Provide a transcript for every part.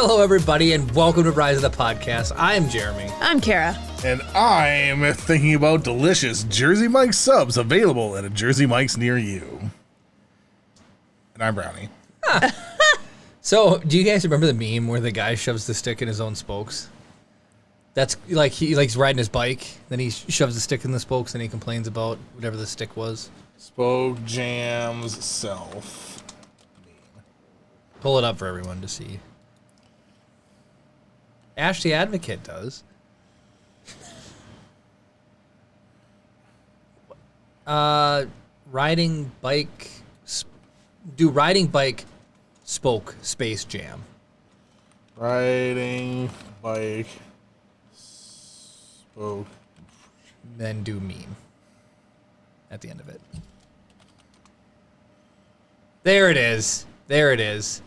Hello, everybody, and welcome to Rise of the Podcast. I'm Jeremy. I'm Kara. And I'm thinking about delicious Jersey Mike's subs available at a Jersey Mike's near you. And I'm Brownie. So, do you guys remember the meme where the guy shoves the stick in his own spokes? That's like he's riding his bike, then he shoves the stick in the spokes, and he complains about whatever the stick was. Spoke jams self. Pull it up for everyone to see. Ash the Advocate does. Riding bike spoke space jam. Riding bike spoke. Then do meme at the end of it. There it is. There it is.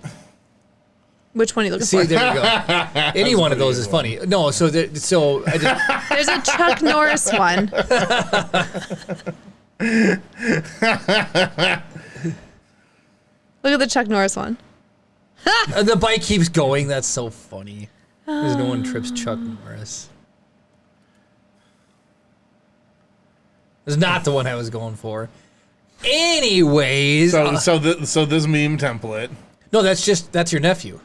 Which one are you looking See, for? there we go. Any one of those is funny. No, so I just There's a Chuck Norris one. Look at the Chuck Norris one. the bike keeps going. That's so funny. Because no one trips Chuck Norris. It's not the one I was going for. Anyways, So this meme template. no, that's your nephew.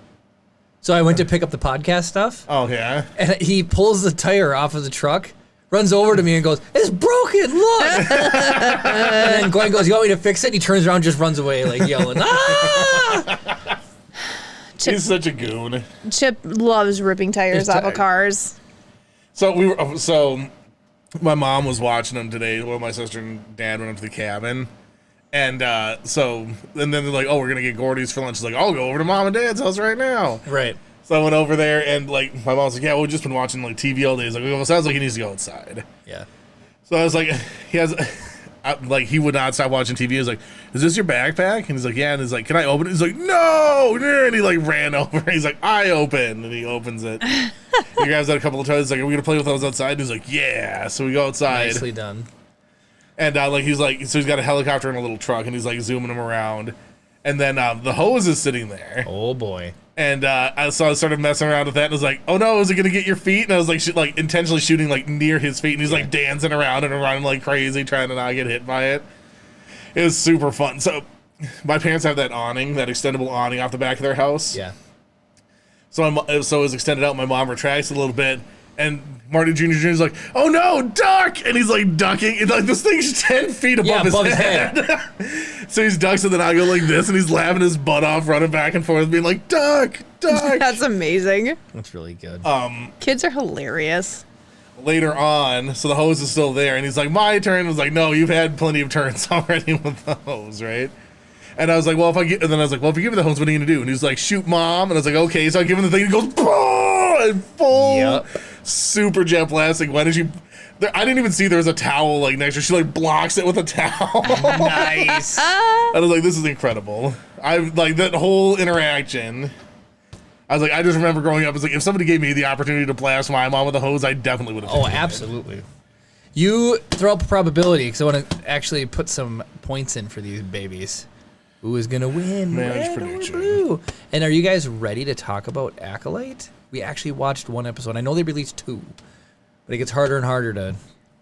So I went to pick up the podcast stuff, Oh yeah. and he pulls the tire off of the truck, runs over to me and goes, "It's broken, look!" And then Glenn goes, "You want me to fix it?" And he turns around and just runs away, like yelling, "Ah!" He's such a goon. Chip loves ripping tires off of cars. So my mom was watching them today. Well, my sister and dad went up to the cabin. And then they're like, "Oh, we're gonna get Gordy's for lunch." She's like, "I'll go over to mom and dad's house right now." Right. So I went over there, and like my mom's like, "Yeah, we've just been watching like TV all day." He's like, "Well, it sounds like he needs to go outside." Yeah. So I was like, he would not stop watching TV. He was like, "Is this your backpack?" And he's like, "Yeah." And he's like, "Can I open it?" He's like, "No!" And he like ran over. He's like, "I open," and he opens it. He grabs that a couple of times. He's like, "Are we gonna play with those outside?" And he's like, "Yeah." So we go outside. Nicely done. And he's got a helicopter and a little truck, and he's like zooming them around. And then the hose is sitting there. Oh boy. And I started messing around with that, and I was like, "Oh no, is it gonna get your feet?" And I was like, intentionally shooting like near his feet, and he's like dancing around and running like crazy, trying to not get hit by it. It was super fun. So my parents have that extendable awning off the back of their house. Yeah. So it was extended out. My mom retracts a little bit. And Marty Jr. is like, "Oh no, duck!" And he's like ducking. And like this thing's 10 feet above his head. So he's ducks, and then I go like this, and he's laughing his butt off, running back and forth, being like, "Duck, duck." That's amazing. That's really good. Kids are hilarious. Later on, so the hose is still there, and he's like, "My turn." I was like, "No, you've had plenty of turns already with the hose, right?" And I was like, "Well, if I give you the hose, what are you gonna do?" And he's like, "Shoot, Mom." And I was like, "Okay." So I give him the thing, and he goes, "Boom!" And full. Yep. Super jet plastic. Why did you? I didn't even see there was a towel like next to her. She like blocks it with a towel. Nice. I was like, this is incredible. I like that whole interaction. I was like, I just remember growing up. It's like if somebody gave me the opportunity to blast my mom with a hose, I definitely would have. Oh, absolutely. You throw up a probability because I want to actually put some points in for these babies. Who is gonna win? Managed Red or prediction. blue? And are you guys ready to talk about Acolyte? We actually watched one episode. I know they released 2, but it gets harder and harder to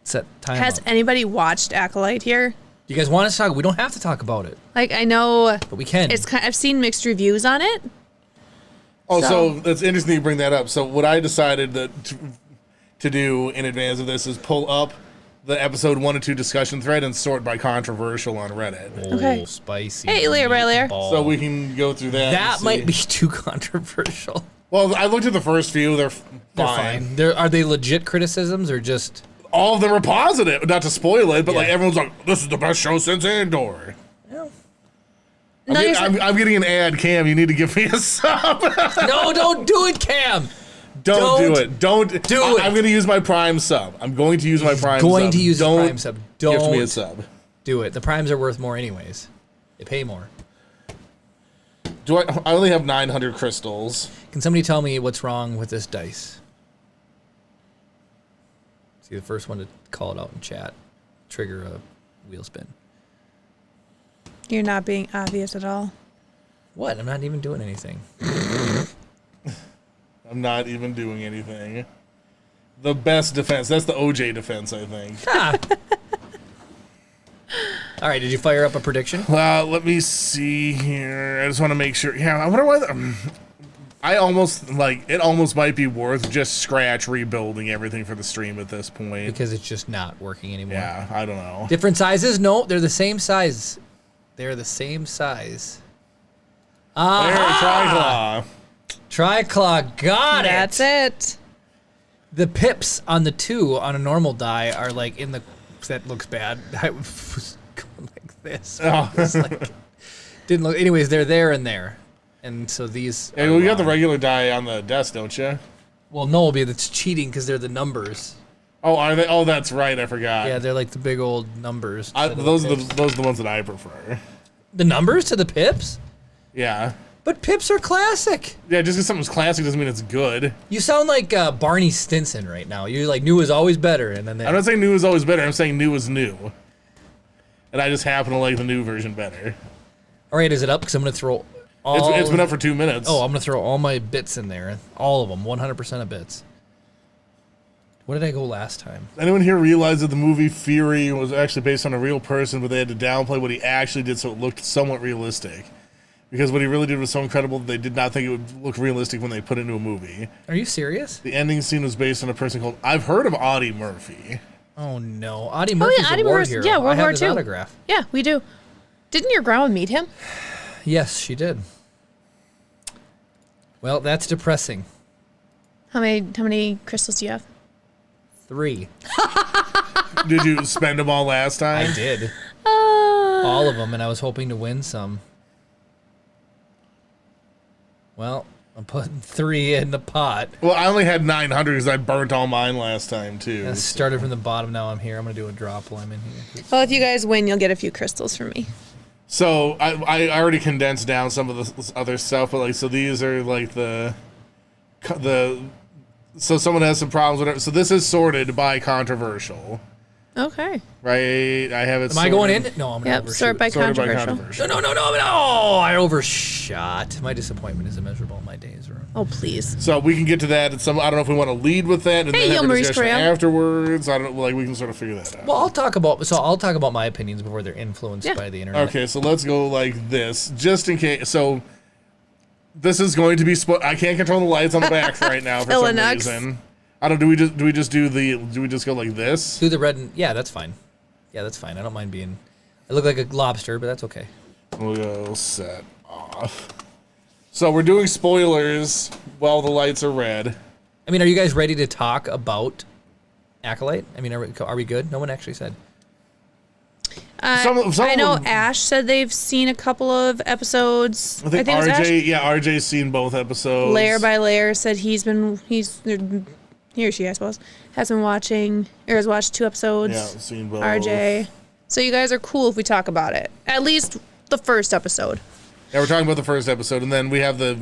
set time. Has up. anybody watched Acolyte here? Do you guys want us to talk? We don't have to talk about it, Like, I know but we can. I've seen mixed reviews on it. Oh, So- so that's interesting you bring that up. So what I decided to do in advance of this is pull up the episode 1 and 2 discussion thread and sort by controversial on Reddit. Oh, Okay. Spicy. Hey, layer by layer. meatball. So we can go through that. That and might see. be too controversial. Well, I looked at the first few. They're They're fine. fine. Are they legit criticisms or just? All of them are positive. Not to spoil it, but like Yeah. everyone's like, "This is the best show since Andor." No, I'm getting an ad, Cam. You need to give me a sub. No, don't do it, Cam. Don't do it. Don't do it. I'm going to use my Prime sub. I'm going to use my Prime sub. Going to use the Don't Prime sub. Don't gift me a sub. do it. The Primes are worth more anyways. They pay more. I only have 900 crystals. Can somebody tell me what's wrong with this dice? See, the first one to call it out in chat. Trigger a wheel spin. you're not being obvious at all. What? I'm not even doing anything. I'm not even doing anything. The best defense. That's the OJ defense, I think. All right, did you fire up a prediction? Let me see here. I just want to make sure. Yeah, I wonder why. I almost it almost might be worth just scratch rebuilding everything for the stream at this point. Because it's just not working anymore. Yeah, I don't know. Different sizes? No, they're the same size. They're the same size. There, Triclaw. Triclaw, got it. That's it. The pips on the 2 on a normal die are like in the. That looks bad. I was going like this. Oh. It's like, didn't look. Anyways, they're there and there. And so these. Hey, well, you got the regular die on the desk, don't you? Well, no, but it's cheating because they're the numbers. Oh, are they? Oh, that's right. I forgot. Yeah, they're like the big old numbers. Those are the ones that I prefer. The numbers to the pips? Yeah. But pips are classic. Yeah, just because something's classic doesn't mean it's good. You sound like Barney Stinson right now. You're like, new is always better. And then I'm not saying new is always better. I'm saying new is new. And I just happen to like the new version better. All right, is it up? Because I'm going to throw all... It's been up for 2 minutes. Oh, I'm going to throw all my bits in there. All of them. 100% of bits. Where did I go last time? Anyone here realize that the movie Fury was actually based on a real person, but they had to downplay what he actually did so it looked somewhat realistic? Because what he really did was so incredible that they did not think it would look realistic when they put it into a movie. Are you serious? The ending scene was based on a person called... I've heard of Audie Murphy. Oh, no. Audie Murphy's Audie a war Murphy, hero. yeah, World I have War his II. autograph. Yeah, we do. Didn't your grandma meet him? Yes, she did. Well, that's depressing. How many crystals do you have? 3. Did you spend them all last time? I did. All of them, and I was hoping to win some. Well, I'm putting 3 in the pot. Well, I only had 900 because I burnt all mine last time, too. I started from the bottom, now I'm here. I'm going to do a drop while I'm in here. Well, if you guys win, you'll get a few crystals from me. So, I already condensed down some of the other stuff, but, so these are, so someone has some problems with it. So this is sorted by controversial. Okay. Right? I have it Am I going in? No, I'm going to Yep, overshoot. sort by Sorted by controversial. controversial. No, I overshot. My disappointment is immeasurable. My days are... Oh, please. So we can get to that at some. I don't know if we want to lead with that and Hey, then have a Maurice discussion Correa. afterwards. I don't we can sort of figure that out. Well, I'll talk about my opinions before they're influenced by the internet. Okay, so let's go like this, just in case. So this is going to be. I can't control the lights on the back right now for some Philinux. reason. I don't. Do we just go like this? Do the red and... Yeah, that's fine. Yeah, that's fine. I don't mind being... I look like a lobster, but that's okay. We'll go set off. So we're doing spoilers while the lights are red. I mean, are you guys ready to talk about Acolyte? I mean, are we good? No one actually said. Some I know of them- Ash said they've seen a couple of episodes. I think it was Ash. RJ. Yeah, RJ's seen both episodes. Layer by Layer said he or she, I suppose, has been watching, or has watched 2 episodes. Yeah, seen both. RJ. So you guys are cool if we talk about it. At least the first episode. Yeah, we're talking about the first episode, and then we have the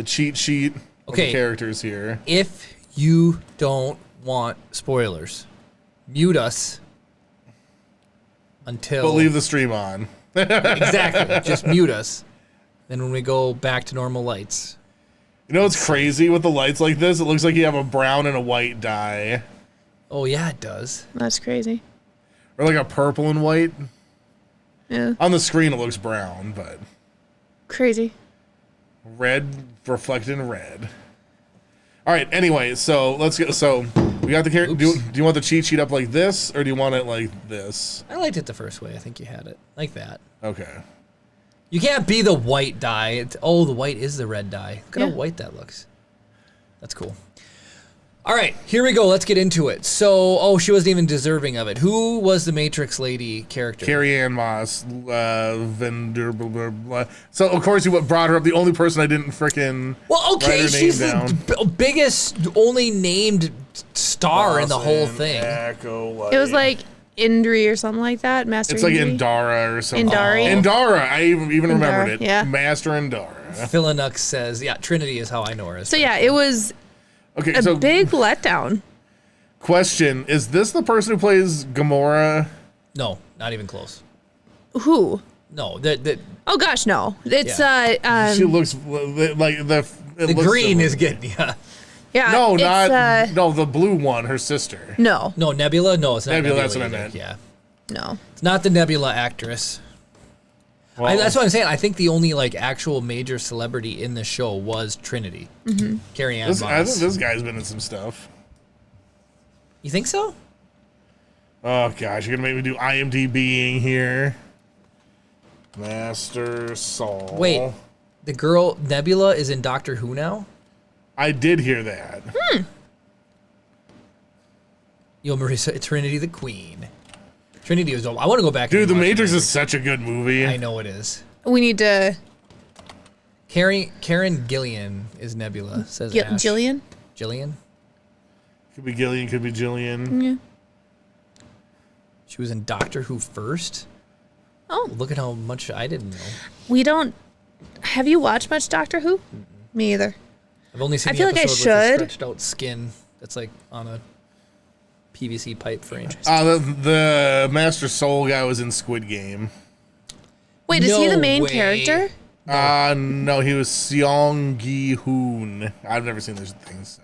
cheat sheet of the Okay. characters here. If you don't want spoilers, mute us until... But leave the stream on. Exactly. Just mute us. Then when we go back to normal lights... You know what's crazy with the lights like this? It looks like you have a brown and a white dye. Oh, yeah, it does. That's crazy. Or like a purple and white. Yeah. On the screen it looks brown, but Crazy. red reflected in red. All right, anyway, so let's go. So we got the character. Do you want the cheat sheet up like this, or do you want it like this? I liked it the first way. I think you had it. Like that. Okay. You can't be the white dye. The white is the red dye. Look at Yeah. how white that looks. That's cool. All right, here we go. Let's get into it. So, she wasn't even deserving of it. Who was the Matrix lady character? Carrie Ann Moss, Vendor, blah, blah, blah. So of course you brought her up. The only person I didn't frickin' Well, okay, write her she's name down. the biggest, only named star in the whole thing. Acolyte. It was like Indri or something like that. Master It's like Indri. Indara or something. Indari? Indara. I even remembered it. yeah. Master Indara. Philinux says, yeah, Trinity is how I know her. As So yeah, it was Okay, a so big letdown. question, is this the person who plays Gamora? No, not even close. Who? No, the Oh gosh, no. It's She looks like the green is getting, yeah. Yeah. No, it's, no, the blue one, her sister. No. No, Nebula? No, it's not Nebula, Nebula. that's what I either. meant. Yeah. No. It's not the Nebula actress. Well, That's what I'm saying. I think the only like actual major celebrity in the show was Trinity. Mm-hmm. Carrie Ann Moss. I think this guy's been in some stuff. You think so? Oh gosh, you're gonna make me do IMDbing here. Master Saul. Wait, the girl Nebula is in Doctor Who now? I did hear that. Yo, Marissa, Trinity the Queen. Trinity was dope. I want to go back. Dude, and The watch Matrix is such a good movie. I know it is. We need to. Karen Gillian is Nebula. Says Ash. Jillian? Jillian. Could be Gillian, could be Jillian. Yeah. She was in Doctor Who first. Oh. Look at how much I didn't know. We don't. Have you watched much Doctor Who? Me either. I've only seen I the feel like I episode with the should. stretched out skin that's like on a PVC pipe frame. The Master Soul guy was in Squid Game. Wait, is he the No main way. character? No, he was Seong Gi-hoon. I've never seen those things, so.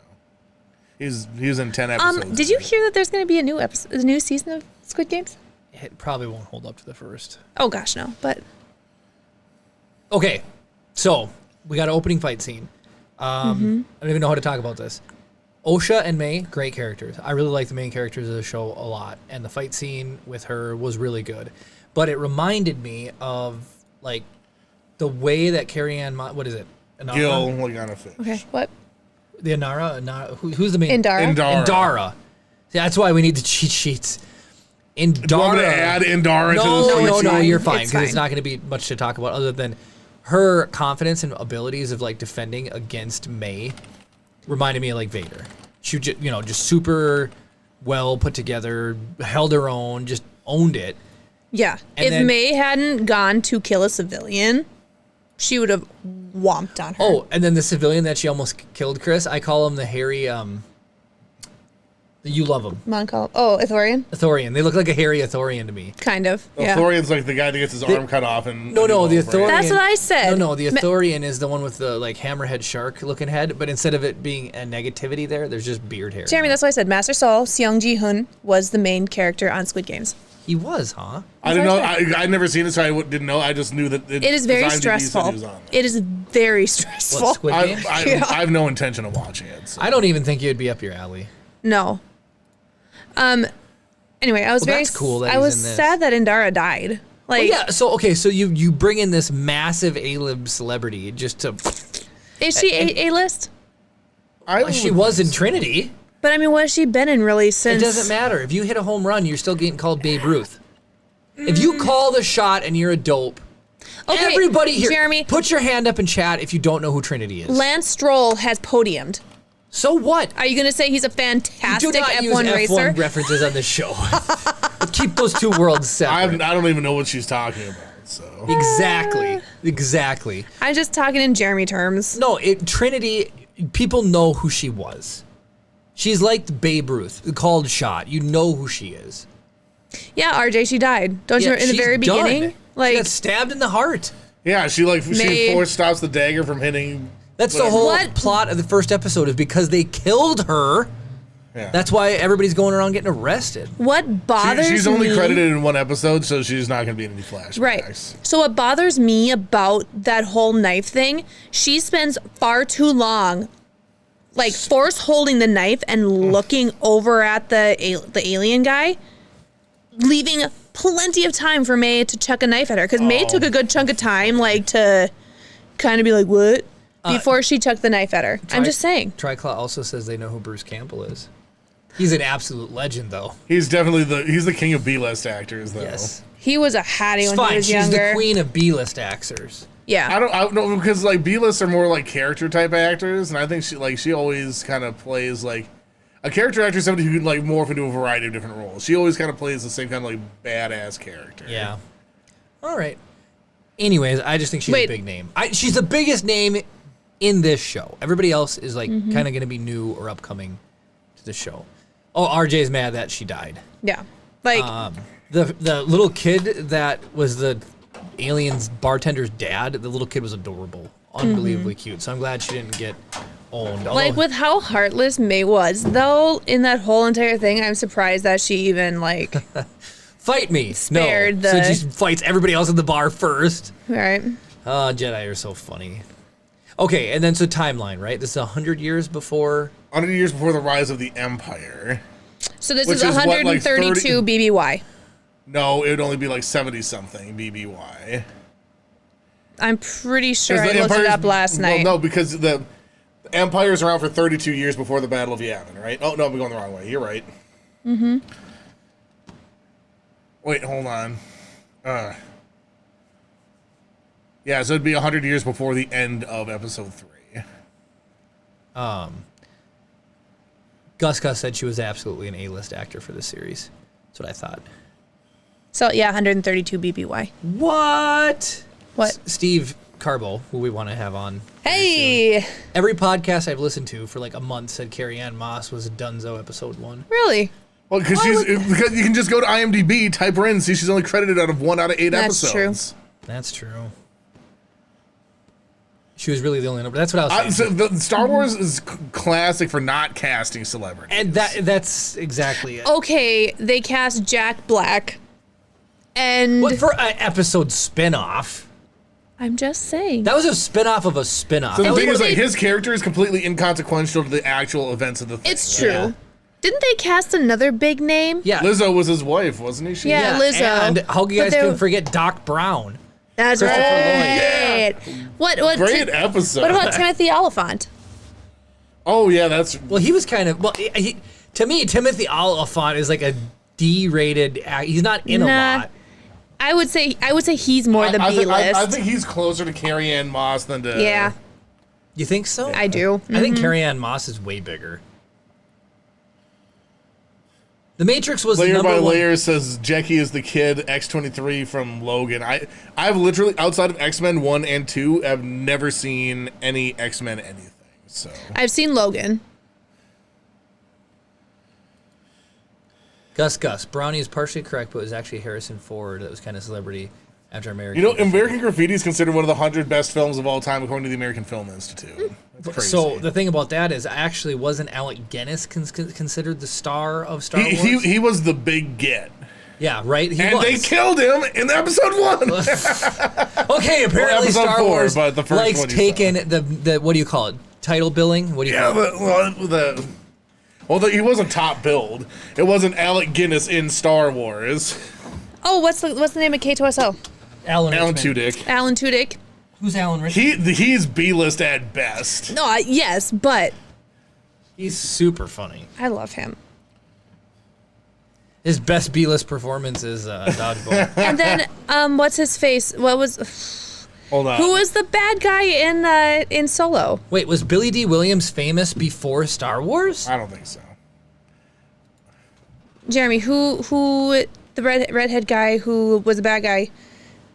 He was in 10 episodes. Did you hear that there's going to be a new season of Squid Games? It probably won't hold up to the first. Oh gosh, no. But Okay, so we got an opening fight scene. I don't even know how to talk about this. Osha and May, great characters. I really like the main characters of the show a lot, and the fight scene with her was really good. But it reminded me of like the way that Carrie Ann, what is it? Inara? Gil, like on a fish. okay, what? The Inara? Who's the main? Indara. Indara. See, that's why we need the cheat sheets. Indara. Do you want me to add Indara to this? No, you're fine It's because it's fine. not going to be much to talk about other than her confidence and abilities of like defending against May reminded me of like Vader. She just super well put together, held her own, just owned it. Yeah. And if then- May hadn't gone to kill a civilian, she would have whomped on her. Oh, and then the civilian that she almost killed, Chris, I call him the hairy, you love him. Moncol. Oh, Ithorian? Athorian. They look like a hairy Athorian to me. Kind of. Oh, Yeah. Thorian's like the guy that gets his arm cut off. And No, the Athorian. That's what I said. No, the Athorian is the one with the like hammerhead shark looking head, but instead of it being a negativity there's just beard hair. Jeremy, that's why I said Master Saul, Seong Ji-hoon, was the main character on Squid Games. He was, huh? I didn't know. I'd never seen it, so I didn't know. I just knew that It is very IMDb said stressful. he was on there. It is very stressful. What, Squid Game? Yeah. I have no intention of watching it. So. I don't even think you'd be up your alley. No. Anyway, I was very that's cool that I he's was in this. sad that Indara died. Like, Well, yeah, so you bring in this massive A-lib celebrity just to is she A-list? she was in Trinity. But I mean, what has she been in really since? It doesn't matter. If you hit a home run, you're still getting called Babe Ruth. If you call the shot and you're a dope, Okay, everybody here, Jeremy, put your hand up in chat if you don't know who Trinity is. Lance Stroll has podiumed. So what? Are you going to say he's a Do fantastic not F1 use racer? F1 references on this show. Keep those two worlds I separate. don't even know what she's talking about. So Exactly. I'm just talking in Jeremy terms. No, Trinity, people know who she was. She's like Babe Ruth, called shot. You know who she is. Yeah, RJ, she died. Don't you Yeah, remember in the she's very done. beginning? She Like, got stabbed in the heart. yeah, she May- force stops the dagger from hitting. That's the whatever. whole What? plot of the first episode is because they killed her. Yeah. That's why everybody's going around getting arrested. what bothers She's only me? credited in one episode, so she's not going to be in any flashbacks. Right. So what bothers me about that whole knife thing, she spends far too long like force holding the knife and looking over at the alien guy, leaving plenty of time for May to chuck a knife at her, because May took a good chunk of time like to kind of be like, what? Before she chucked the knife at her. I'm just saying. Triclaw also says they know who Bruce Campbell is. He's an absolute legend, though. He's definitely the king of B-list actors, though. Yes. He was a hattie It's when fine. he was She's younger. the queen of B-list actors. Yeah. I don't know, because like B-lists are more like character type actors, and I think she always kind of plays like a character actor, is somebody who can like morph into a variety of different roles. She always kind of plays the same kind of like badass character. Yeah. All right. Anyways, I just think she's a big name. She's the biggest name in this show. Everybody else is like kind of going to be new or upcoming to the show. Oh, RJ's mad that she died. Yeah. Like, The little kid that was the alien's bartender's dad, the little kid was adorable. Unbelievably cute. So I'm glad she didn't get owned. Like, with how heartless May was, though, in that whole entire thing, I'm surprised that she even, like... Fight me. Spared no. So she fights everybody else in the bar first. Right. Jedi are so funny. Okay, and then so timeline, right? This is 100 years before... 100 years before the rise of the Empire. So this is 132 BBY. No, it would only be like 70-something BBY. I'm pretty sure I looked it up last night. Well, no, because the Empire's around for 32 years before the Battle of Yavin, right? Oh, no, I'm going the wrong way. You're right. Mm-hmm. Wait, hold on. Yeah, so it'd be 100 years before the end of episode 3. Gus said she was absolutely an A-list actor for this series. That's what I thought. So, yeah, 132 BBY. What? What? Steve Carbo, who we want to have on. Hey! Every podcast I've listened to for like a month said Carrie Ann Moss was a Dunzo episode 1. Really? Well, because you can just go to IMDb, type her in, and see she's only credited out of 1 out of 8 episodes. That's true. That's true. She was really the only number. That's what I was saying. So the Star Wars is classic for not casting celebrities. And that's exactly it. Okay, they cast Jack Black. And... What for an episode spinoff? I'm just saying. That was a spinoff of a spinoff. So the thing is, like, his character is completely inconsequential to the actual events of the thing. It's true. Yeah. Didn't they cast another big name? Yeah. Lizzo was his wife, wasn't he? Yeah, Lizzo. And how you guys can forget Doc Brown? That's right. Yeah. What Great episode. What about Timothy Oliphant? Oh, yeah, that's... Well, he was kind of... Well, to me, Timothy Oliphant is like a D-rated... He's not in a lot. I would say he's more the B-list. I think he's closer to Carrie Ann Moss than to... Yeah. You think so? I do. I think Carrie Ann Moss is way bigger. The Matrix was Layer the number by one. Layer says Jackie is the kid X-23 from Logan. I've literally, outside of X-Men 1 and 2, I've never seen any X-Men anything. So I've seen Logan. Gus. Brownie is partially correct, but it was actually Harrison Ford that was kind of celebrity after American. You know, American Graffiti is considered one of the 100 best films of all time, according to the American Film Institute. That's crazy. So the thing about that is, actually, wasn't Alec Guinness considered the star of Star Wars? He was the big get. Yeah, right. They killed him in episode 1. Okay, apparently Star 4, Wars but the first likes one taking the what do you call it? Title billing? What do you call it? He wasn't top billed. It wasn't Alec Guinness in Star Wars. Oh, what's the name of K2SO? Alan Tudyk. Alan Tudyk. Who's Alan Richardson? He's B-list at best. No, yes, but he's super funny. I love him. His best B-list performance is Dodgeball. And then, what's his face? What was? Hold on. Who was the bad guy in Solo? Wait, was Billy D. Williams famous before Star Wars? I don't think so. Jeremy, who the redhead guy who was a bad guy?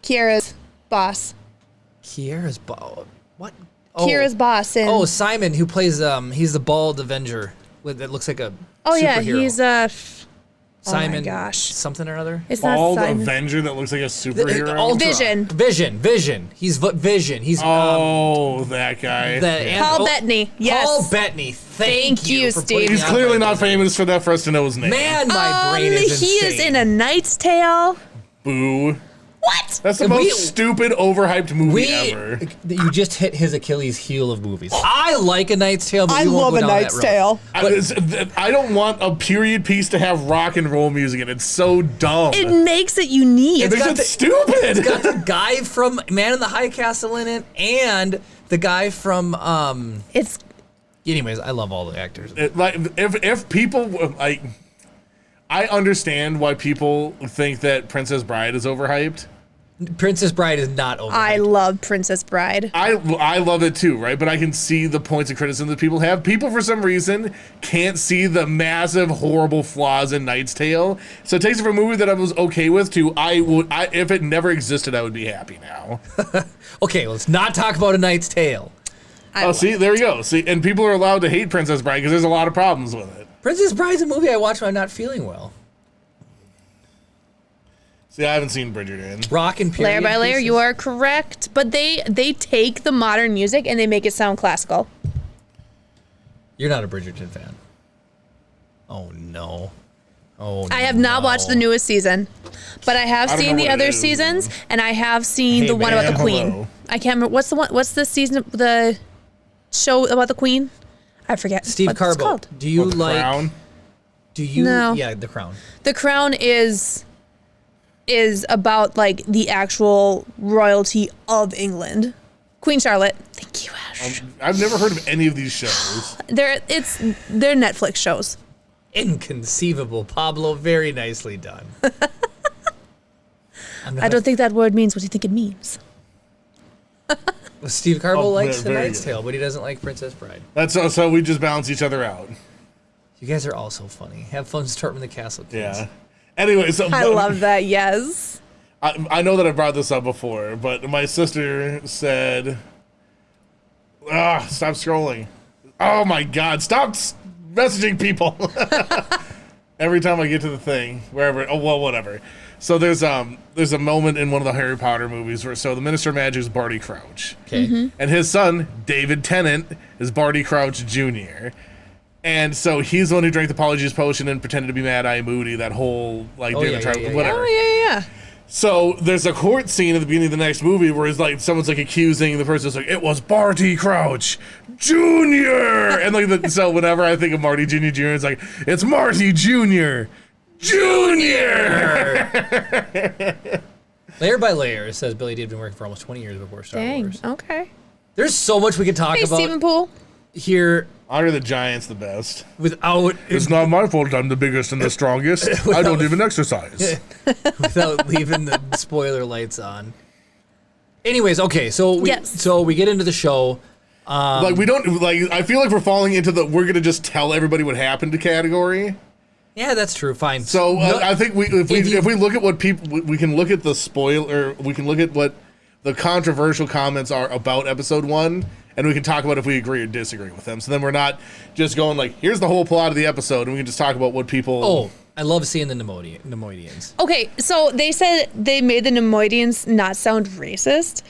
Kiera's boss. Kiera's boss. What? Kiera's boss. Simon, who plays he's the bald Avenger that looks like a Oh yeah, superhero. he's Simon. Oh my gosh, something or other. It's Bald not Simon. Avenger that looks like a superhero. Vision. He's Vision. He's that guy. Paul Bettany. Yes. Paul Bettany. Thank you, for Steve. He's clearly not famous for that for us to know his name. Man, my brain is insane. He is in A Knight's Tale. Boo. What? That's the most stupid, overhyped movie ever. You just hit his Achilles heel of movies. I like A Knight's Tale, but we won't go down that road. I don't want a period piece to have rock and roll music in it. It's so dumb. It makes it unique. It makes it stupid. It's got the guy from Man in the High Castle in it, and the guy from It's. Anyways, I love all the actors. If people like, I understand why people think that Princess Bride is overhyped. Princess Bride is not overhyped. I love Princess Bride. I love it too, right? But I can see the points of criticism that people have. People, for some reason, can't see the massive, horrible flaws in Knight's Tale. So it takes it from a movie that I was okay with to if it never existed, I would be happy now. Okay, let's not talk about A Knight's Tale. See, there you go. See, and people are allowed to hate Princess Bride because there's a lot of problems with it. Princess Bride's a movie I watch when I'm not feeling well. See, I haven't seen Bridgerton. Rock and period Layer by layer, pieces. you are correct. But they take the modern music and they make it sound classical. You're not a Bridgerton fan. Oh no. Oh, I have not watched the newest season, but I have seen the other seasons, and I have seen the one about the Queen. Hello. I can't remember what's the season of the show about the Queen? I forget. Steve what it's Carbo. called. Do you The like? Crown? Do you? No. Yeah, The Crown. The Crown is about like the actual royalty of England. Queen Charlotte. Thank you, Ash. I've never heard of any of these shows. They're Netflix shows. Inconceivable, Pablo. Very nicely done. I don't think that word means what you think it means. Steve Carbo Oh, likes The very Knight's good. Tale, but he doesn't like Princess Bride. That's so we just balance each other out. You guys are all so funny. Have fun storming the castle, kids. Yeah. Anyway, so I love that. Yes. I know that I brought this up before, but my sister said, stop scrolling. Oh my God, stop messaging people. Every time I get to the thing, wherever, whatever. So there's a moment in one of the Harry Potter movies where the Minister of Magic is Barty Crouch. Okay. And his son, David Tennant, is Barty Crouch Jr. And so he's the one who drank the Polyjuice potion and pretended to be Mad-Eye Moody, that whole, like, yeah, whatever. Oh yeah. So there's a court scene at the beginning of the next movie where it's like someone's like accusing the person. It's like, it was Barty Crouch Jr. And like so whenever I think of Marty Jr. Jr., it's like, it's Marty Jr. Jr. Layer by layer, it says Billy D had been working for almost 20 years before Star Dang. Wars. Okay. There's so much we could talk Hey, about Stephen Poole. here Honor the Giant's the best. without It's not my fault I'm the biggest and the strongest. I don't even exercise. without leaving the spoiler lights on. Anyways, okay, so we get into the show. Like we don't like. I feel like we're falling into the we're gonna just tell everybody what happened to category. Yeah, that's true. Fine. So I think if we look at what people, we can look at the spoiler. We can look at what the controversial comments are about episode 1, and we can talk about if we agree or disagree with them. So then we're not just going like, here's the whole plot of the episode, and we can just talk about what people. Oh, I love seeing the Nemoidians. Okay, so they said they made the Nemoidians not sound racist.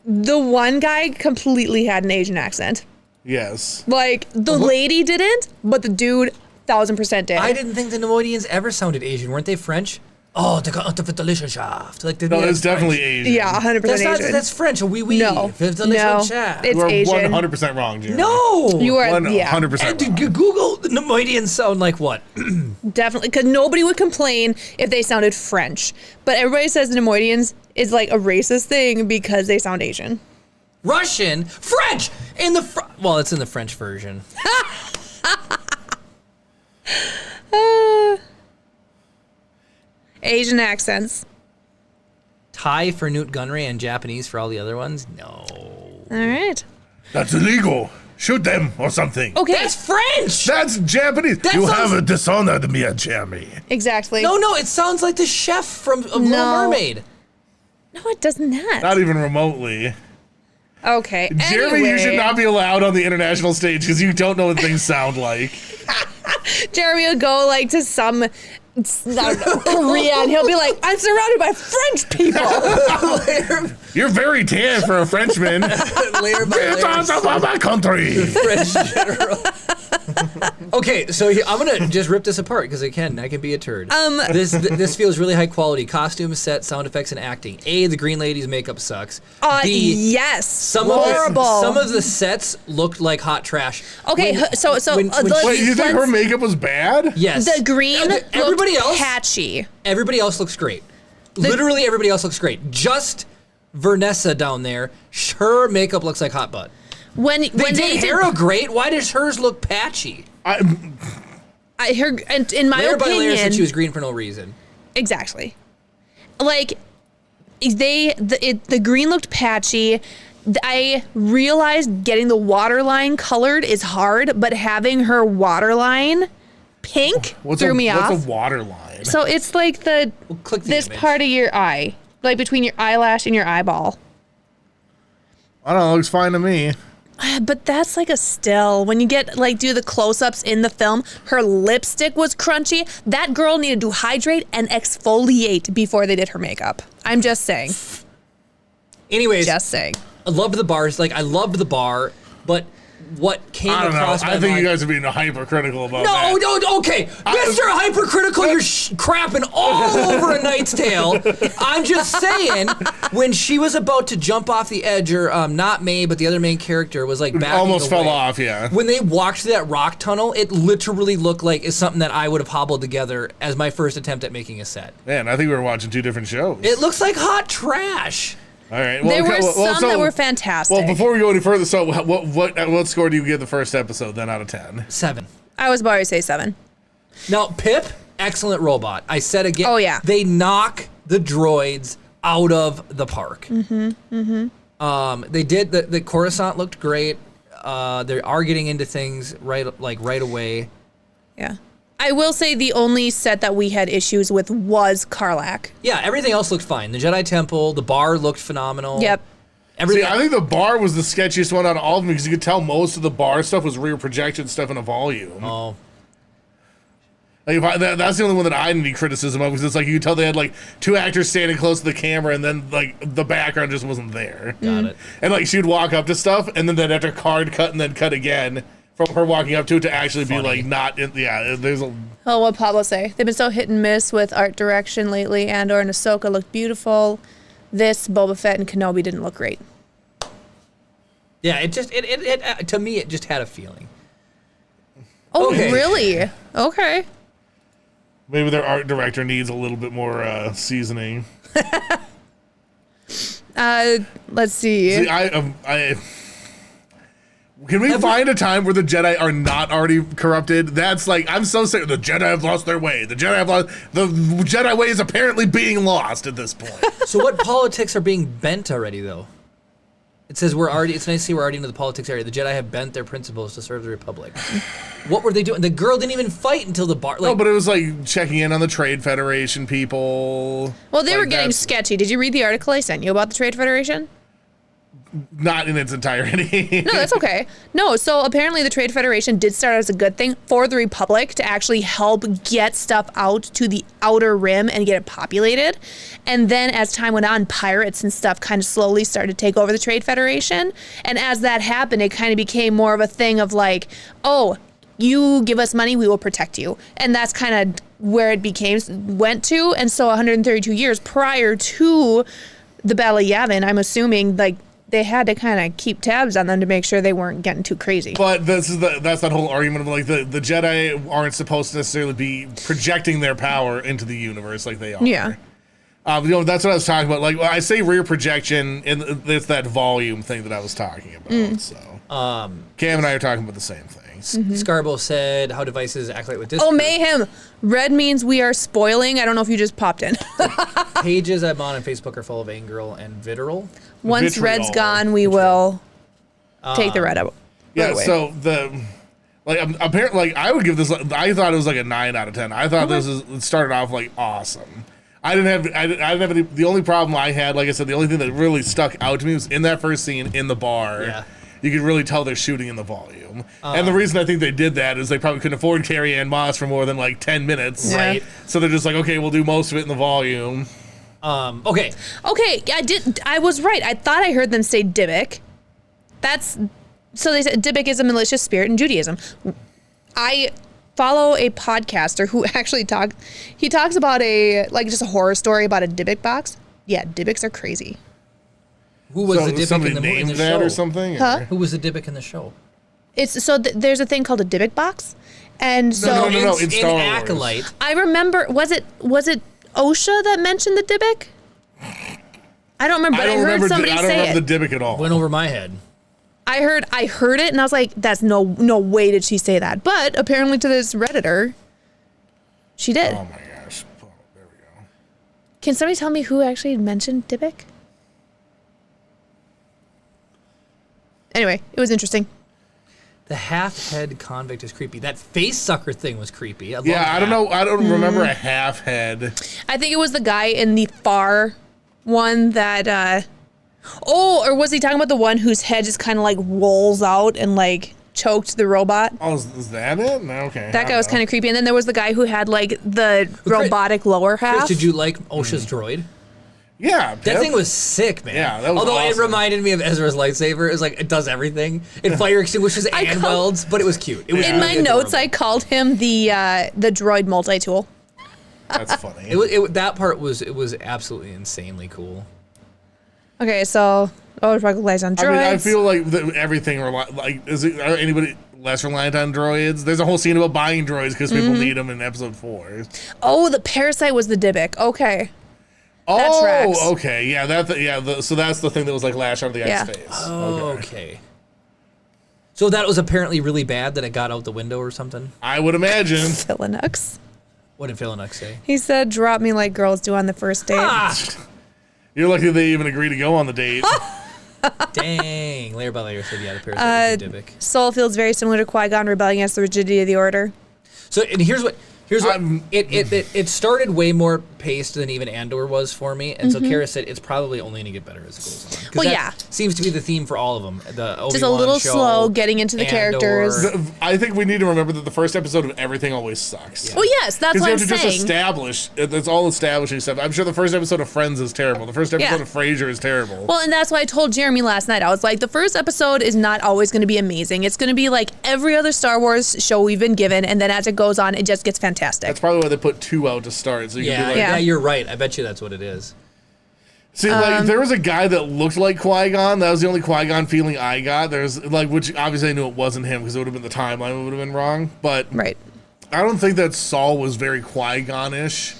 The one guy completely had an Asian accent. Yes. Like the lady didn't, but the dude 1000% did. I didn't think the Nemoidians ever sounded Asian. Weren't they French? Oh, the delicious shaft. Like No, it's definitely Asian. Yeah, 100% That's Asian. not. That's French. Oui, oui. No, Delicious no, shaft. it's You are Asian. 100% wrong, Jeremy. No. You are 100% wrong. Google the Nemoidians sound like what? Definitely, because nobody would complain if they sounded French. But everybody says the Nemoidians is like a racist thing because they sound Asian. Russian, French, well, it's in the French version. Asian accents. Thai for Newt Gunray and Japanese for all the other ones? No. All right. That's illegal. Shoot them or something. Okay. That's French! That's Japanese. That you sounds- have dishonored me, Jeremy. Exactly. No, it sounds like the chef from Little Mermaid. No, it does not. Not even remotely. Okay. Jeremy, anyway, you should not be allowed on the international stage because you don't know what things sound like. Jeremy will go like to some, I don't know, Korea, and he'll be like, "I'm surrounded by French people." You're very tan for a Frenchman. Layer by Get layer. out of my country. French general. Okay, so I'm gonna just rip this apart because I can be a turd. This feels really high quality. Costumes, set, sound effects, and acting. A, the Green Lady's makeup sucks. B, yes. horrible. Some of the sets looked like hot trash. Okay, When- so when Wait, you think her makeup was bad? Yes. the green Everybody looked else. patchy. Everybody else looks great. Literally everybody else looks great. Just Vanessa down there, her makeup looks like hot butt. When They they did Hera great. Why does hers look patchy? in my Layer by layer said opinion, she was green for no reason. exactly. Like the green looked patchy. I realized getting the waterline colored is hard, but having her waterline pink threw me off. What's a water line? So it's like Click the this image. part of your eye, like between your eyelash and your eyeball. I don't know. It looks fine to me. But that's like a still. When you get do the close-ups in the film, her lipstick was crunchy. That girl needed to hydrate and exfoliate before they did her makeup. I'm just saying. Anyways, Just saying. I loved the bars. Like I loved the bar, but what came I don't know. across my mind. I think you guys are being hypercritical about No, that. no, okay. Mr. Hypercritical, you're crapping all over A Knight's Tale. I'm just saying, when she was about to jump off the edge, or not May, but the other main character was like backing Almost away. fell off, yeah. When they walked through that rock tunnel, it literally looked like it's something that I would have hobbled together as my first attempt at making a set. Man, I think we were watching 2 different shows. It looks like hot trash. All right. There were some that were fantastic. Well, before we go any further, so what score do you give the first episode then out of 10? 7. I was about to say 7. Now, Pip, excellent robot. I said again. Oh, yeah. They knock the droids out of the park. They did. The Coruscant looked great. They are getting into things right away. Yeah. I will say the only set that we had issues with was Karlak. Yeah, everything else looked fine. The Jedi Temple, the bar looked phenomenal. Yep. See, I think the bar was the sketchiest one out of all of them because you could tell most of the bar stuff was rear projection stuff in a volume. Oh. Like that's the only one that I didn't need criticism of because it's like you could tell they had like 2 actors standing close to the camera and then like the background just wasn't there. Got it. And like she'd walk up to stuff and then they'd have to card cut and then cut again from her walking up to it to actually be like not in. Yeah, there's a. Oh, what Pablo say? They've been so hit and miss with art direction lately. Andor and Ahsoka looked beautiful. This Boba Fett and Kenobi didn't look great. Yeah, it just it to me it just had a feeling. Oh, Okay. really? Okay. Maybe their art director needs a little bit more seasoning. Let's see. See, can we find a time where the Jedi are not already corrupted? That's like, I'm so sick. The Jedi have lost their way. The Jedi way is apparently being lost at this point. So what politics are being bent already, though? It says it's nice to see we're already into the politics area. The Jedi have bent their principles to serve the Republic. What were they doing? The girl didn't even fight until the bar. No, but it was like checking in on the Trade Federation people. Well, they Like, were getting sketchy. Did you read the article I sent you about the Trade Federation? Not in its entirety. No, that's okay. No, so apparently the Trade Federation did start as a good thing for the Republic to actually help get stuff out to the outer rim and get it populated. And then as time went on, pirates and stuff kind of slowly started to take over the Trade Federation. And as that happened, it kind of became more of a thing of like, oh, you give us money, we will protect you. And that's kind of where it went to. And so 132 years prior to the Battle of Yavin, I'm assuming like they had to kind of keep tabs on them to make sure they weren't getting too crazy. But that's that whole argument of like the Jedi aren't supposed to necessarily be projecting their power into the universe like they are. Yeah. That's what I was talking about. Like I say rear projection, and it's that volume thing that I was talking about. So Cam and I are talking about the same things. Scarbo said how devices Acolyte with disc. Oh, mayhem. Red means we are spoiling. I don't know if you just popped in. Pages I'm on Facebook are full of anger and vitriol. Once Vitriol. Red's gone, we will take the red out. Yeah. away. So apparently, I would give this. I thought it was like a 9 out of 10. I thought it started off like awesome. I didn't have any. The only problem I had, like I said, the only thing that really stuck out to me was in that first scene in the bar. Yeah. You could really tell they're shooting in the volume. And the reason I think they did that is they probably couldn't afford Carrie Ann Moss for more than like 10 minutes. Yeah. Right. So they're just like, okay, we'll do most of it in the volume. Okay. Okay, I was right. I thought I heard them say Diic. So they said Diic is a malicious spirit in Judaism. I follow a podcaster who actually talks about just a horror story about a Diic box. Yeah, Diics are crazy. Who was the Diic somebody in the named show? that or something? Huh? Who was the Diic in the show? It's there's a thing called a Diic box, and so No, in Star Wars. Acolyte. I remember was it OSHA that mentioned the Diic? I don't remember. But I heard somebody say it. I don't remember the Diic at all. Went over my head. I heard it, and I was like, "That's no way did she say that." But apparently, to this Redditor, she did. Oh my gosh! Oh, there we go. Can somebody tell me who actually mentioned Diic? Anyway, it was interesting. The half-head convict is creepy. That face sucker thing was creepy. I don't know. I don't remember a half head. I think it was the guy in the far one that. Or was he talking about the one whose head just kind of like rolls out and like choked the robot? Oh, is that it? No, okay. That guy was kind of creepy. And then there was the guy who had like the robotic lower half. Chris, did you like OSHA's droid? Yeah, That thing was sick, man. Yeah, that was Although awesome. it reminded me of Ezra's lightsaber. It was like, it does everything. It fire extinguishes and welds, but it was cute. It was In my notes, adorable. I called him the droid multi-tool. That's funny. That part was absolutely insanely cool. Okay, so relies on droids. I mean, I feel like everything are anybody less reliant on droids? There's a whole scene about buying droids because people need them in episode 4. Oh, the parasite was the Diic. Okay. That tracks. Oh, okay, yeah, so that's the thing that was like lash on the Yeah. X face. Oh, okay. So that was apparently really bad that it got out the window or something? I would imagine. Philinux. What did Philinux say? He said, "Drop me like girls do on the first date." You're lucky they even agreed to go on the date. Dang. Layer by layer said, yeah, the parasite was the Diic. Soul feels very similar to Qui-Gon rebelling against the rigidity of the Order. So, and here's what it started way more paced than even Andor was for me, and so Kara said it's probably only going to get better as it goes on. 'Cause Well, that yeah. seems to be the theme for all of them. The Just a Obi-Wan little show, slow getting into the characters. I think we need to remember that the first episode of everything always sucks. Well, yes, that's Because what you I'm have to just saying. establish. It's all establishing stuff. I'm sure the first episode of Friends is terrible. The first episode Yeah. of Frasier is terrible. Well, and that's why I told Jeremy last night. I was like, the first episode is not always going to be amazing. It's going to be like every other Star Wars show we've been given, and then as it goes on, it just gets fantastic. That's probably why they put 2 out to start. So you can Yeah, be like, yeah, Yeah. you're right. I bet you that's what it is. see, like there was a guy that looked like Qui-Gon. That was the only Qui-Gon feeling I got. There's like, which obviously I knew it wasn't him because it would have been the timeline would have been wrong. But Right. I don't think that Saul was very Qui-Gon-ish.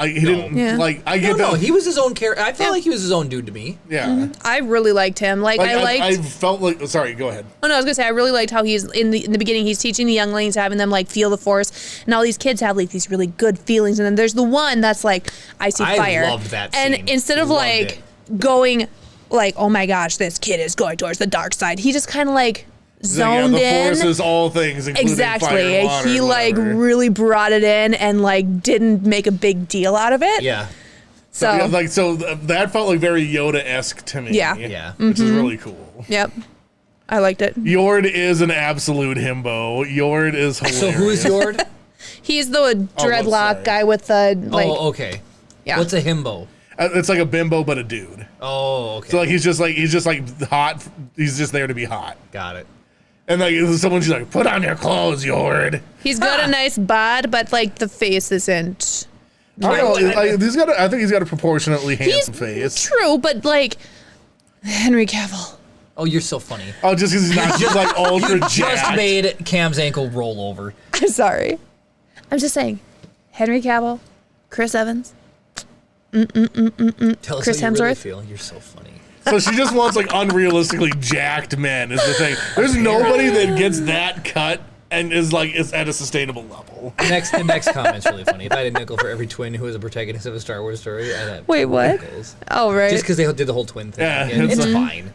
He didn't Yeah. like. I get No, that. he was his own character. I felt Yeah. like he was his own dude to me. Yeah. I really liked him. Like I liked. I felt like. Sorry, go ahead. Oh no, I was gonna say I really liked how he's in the beginning. He's teaching the younglings, having them like feel the Force, and all these kids have like these really good feelings. And then there's the one that's like, I see I fire. loved that And scene. instead of Loved like it. going, like, oh my gosh, this kid is going towards the dark side. He just kind of like zoned the in. Force is all things, including fire Exactly. and water He and like whatever. really brought it in and like didn't make a big deal out of it. Yeah. So Yeah, like that felt like very Yoda-esque to me. Yeah. Yeah. Which is really cool. yep, I liked it. Yord is an absolute himbo. Yord is hilarious. So who is Yord? He's the dreadlock sorry. guy with the like. Oh, okay. Yeah. What's a himbo? It's like a bimbo, but a dude. Oh, okay. So like he's just like hot. He's just there to be hot. Oh. Got it. And like someone's like, put on your clothes, Yord. He's got a nice bod, but like the face isn't. I don't know. I think he's got a proportionately handsome face. True, but like Henry Cavill. Oh, you're so funny. Oh, just because he's not just like ultra Just jacked. made Cam's ankle roll over. I'm sorry. I'm just saying, Henry Cavill, Chris Evans. Tell us Chris how you really Hemsworth? feel. You're so funny. So she just wants like unrealistically jacked men is the thing. There's nobody that gets that cut and is at a sustainable level. The next comment's really funny. If I had a nickel for every twin who was a protagonist of a Star Wars story, I'd have Wait, what? nickels. Oh, right. Just because they did the whole twin thing. Yeah, Yeah, it's it's like- fine.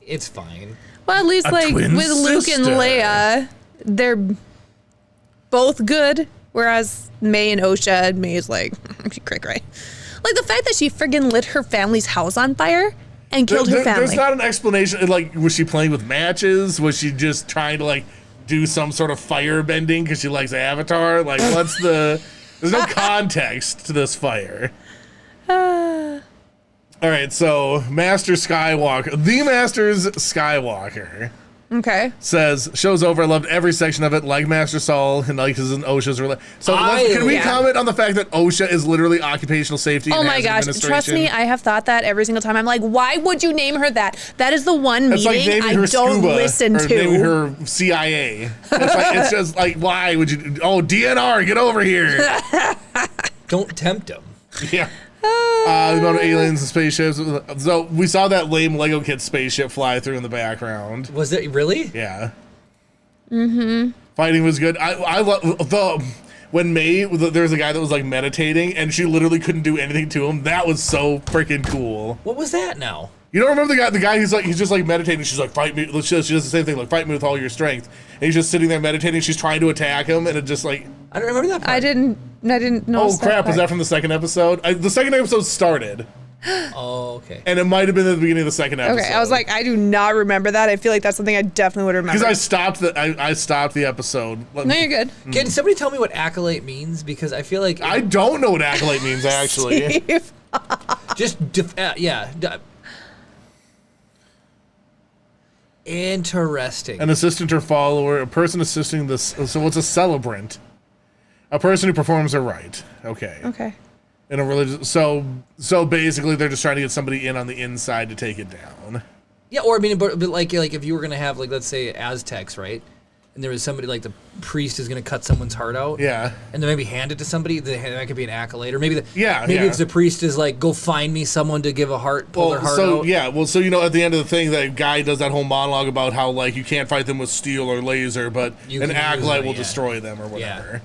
It's fine. Well, at least A like with twin Luke and sister. Leia, they're both good, whereas May and Osha, May is like, cray cray. Like the fact that she friggin' lit her family's house on fire and killed her family. There's not an explanation. Like, was she playing with matches? Was she just trying to like do some sort of fire bending because she likes Avatar? Like, what's the? There's no context to this fire. All right, so Master Skywalker, the Master's Skywalker, Okay. says, show's over. I loved every section of it, like Master Saul and like his and OSHA's. So can we yeah. comment on the fact that OSHA is literally occupational safety? Oh and my hazard gosh, trust me, administration? I have thought that every single time. I'm like, why would you name her that? That is the one It's like meeting naming I her don't scuba listen or to. naming her CIA. It's just like, why would you? Oh, DNR, get over here. Don't tempt them. Yeah. About aliens and spaceships. So we saw that lame Lego kid spaceship fly through in the background. Was it really? Yeah. Mm-hmm. Fighting was good. I love the when there was a guy that was like meditating and she literally couldn't do anything to him. That was so freaking cool. What was that now? You don't remember the guy he's just like meditating. She's like, fight me. She does the same thing, like fight me with all your strength. And he's just sitting there meditating. She's trying to attack him, and it just like, I don't remember that part. I didn't know. oh crap, was that from the second episode? The second episode started, Oh, okay. and it might have been at the beginning of the second episode. Okay, I was like, I do not remember that. I feel like that's something I definitely would remember. because I stopped the episode. No, you're good. Can somebody tell me what Acolyte means? Because I feel like I don't know what Acolyte means actually. Steve. Just interesting. An assistant or follower, a person assisting this. So what's a celebrant? A person who performs a rite. Okay. Okay. In a religious. So basically, they're just trying to get somebody in on the inside to take it down. Yeah, or I mean, but like if you were gonna have, like, let's say Aztecs, right? And there was somebody, like, the priest is going to cut someone's heart out. Yeah. And then maybe hand it to somebody. That could be an acolyte. Or maybe maybe it's the priest is like, go find me someone to give a heart, pull their heart out. Yeah, well, so, at the end of the thing, that guy does that whole monologue about how, like, you can't fight them with steel or laser, but an acolyte will destroy them or whatever. Yeah.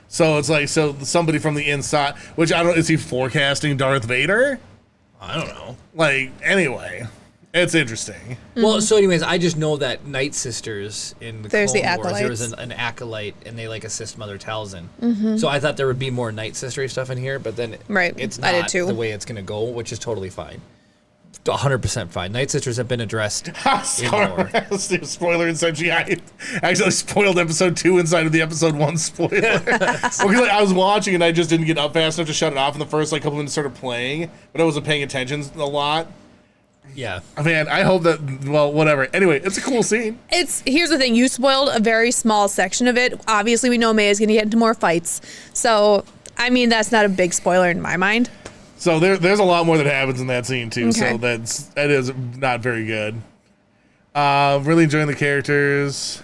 So it's like, somebody from the inside, which I don't, is he forecasting Darth Vader? I don't know. Like, anyway. It's interesting. Well, so anyways, I just know that Night Sisters in the There's Clone the Wars, there was acolytes. an acolyte, and they, like, assist Mother Talzin. So I thought there would be more Night Sister stuff in here, but then it's I did not too. the way it's going to go, which is totally fine. 100% fine. Night Sisters have been addressed. Spoiler inside. I actually spoiled episode 2 inside of the episode 1 spoiler. Because I was watching and I just didn't get up fast enough to shut it off, and the first couple minutes started playing, but I wasn't paying attention a lot. Yeah. Man, I hope that, well, whatever. Anyway, it's a cool scene. Here's the thing. You spoiled a very small section of it. Obviously, we know May is going to get into more fights. So, I mean, that's not a big spoiler in my mind. So there's a lot more that happens in that scene, too. Okay. So that is not very good. Really enjoying the characters.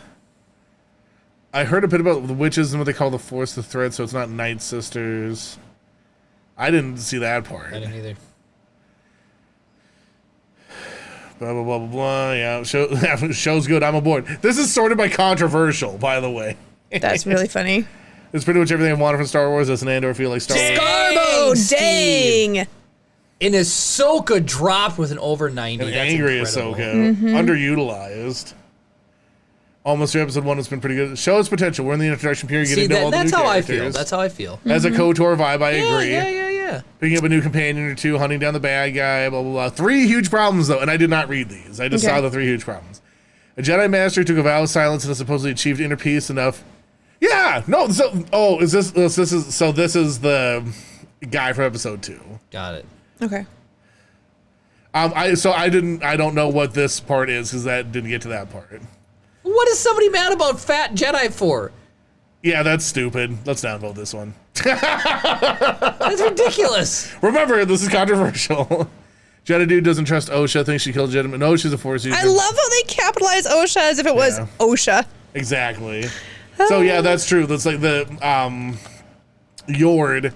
I heard a bit about the witches and what they call the Force the Thread, so it's not Night Sisters. I didn't see that part. I didn't either. Blah, blah, blah, blah, blah. Yeah, show's good. I'm aboard. This is sorted by controversial, by the way. That's really funny. It's pretty much everything I wanted from Star Wars. Does an Andor feel like Star Wars? Scarbo, dang! And Ahsoka dropped with an over 90. An That's angry incredible. Ahsoka. Underutilized. Almost through episode 1 has been pretty good. Show its potential. We're in the introduction period, getting to all the new characters. That's how I feel. As a KOTOR vibe, I agree. Yeah. Picking up a new companion or two, hunting down the bad guy, blah, blah, blah. 3 huge problems, though, and I did not read these. I just saw the 3 huge problems. A Jedi Master took a vow of silence and has supposedly achieved inner peace enough. Yeah! No, this is the guy from episode 2. Got it. Okay. I don't know what this part is, because that didn't get to that part. What is somebody mad about Fat Jedi for? Yeah, that's stupid. Let's downvote this one. That's ridiculous. Remember, this is controversial. Jedi dude doesn't trust OSHA, thinks she killed Jedi. No, she's a Force user. I love how they capitalize OSHA as if it was OSHA. Exactly. So yeah, that's true. That's like the Yord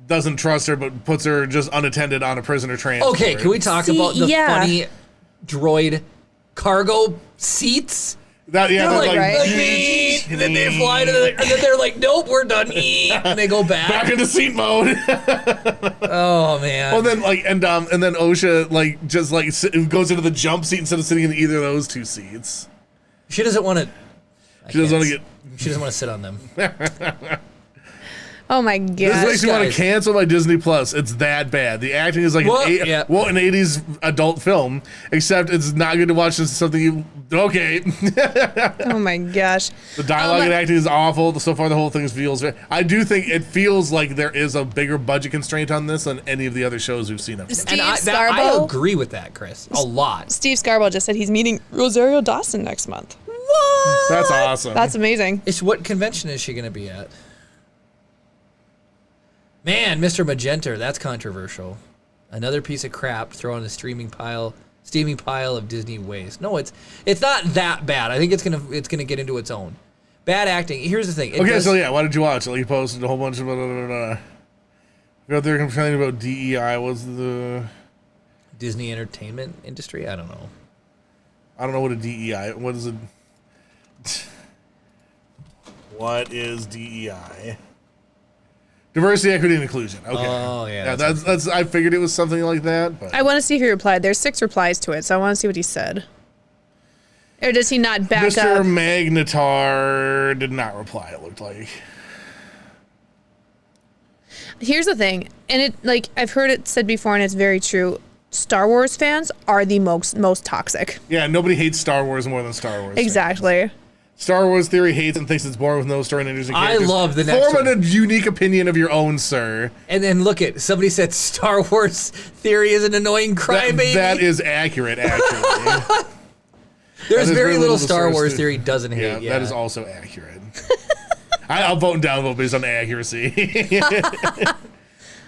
doesn't trust her, but puts her just unattended on a prisoner transport. Okay, can we talk about the funny droid cargo seats? They're like and then they fly to and then they're like, nope, we're done. And they go back into seat mode. Oh man. Well, then and then OSHA just goes into the jump seat instead of sitting in either of those 2 seats. She doesn't want to. She doesn't want to sit on them. Oh my god. This makes me want to cancel my Disney Plus. It's that bad. The acting is like an 80s adult film, except it's not good to watch. This something okay. Oh my gosh. The dialogue and acting is awful. So far, the whole thing feels. I do think it feels like there is a bigger budget constraint on this than any of the other shows we've seen. I agree with that, Chris. A lot. Steve Scarbo just said he's meeting Rosario Dawson next month. What? That's awesome. That's amazing. What convention is she going to be at? Man, Mr. Magenta, that's controversial. Another piece of crap thrown in a steaming pile of Disney waste. No, it's not that bad. I think it's gonna get into its own. Bad acting. Here's the thing. Why did you watch it? You posted a whole bunch of You're out there complaining about DEI. What's the Disney entertainment industry? I don't know. I don't know what a DEI. What is it? What is DEI? Diversity, equity, and inclusion. Okay. Oh yeah. That's. I figured it was something like that. But I want to see if he replied. There's 6 replies to it, so I want to see what he said. Or does he not back Mr. up? Mr. Magnetar did not reply. It looked like. Here's the thing, and I've heard it said before, and it's very true. Star Wars fans are the most toxic. Yeah, nobody hates Star Wars more than Star Wars. Exactly. Fans. Star Wars theory hates and thinks it's boring with no story and interesting I characters. love the next Form one. a unique opinion of your own, sir. And then look at somebody said Star Wars theory is an annoying crybaby. That is accurate, actually. There's very little Star Wars theory doesn't hate. Yeah, that is also accurate. I'll vote and downvote based on accuracy.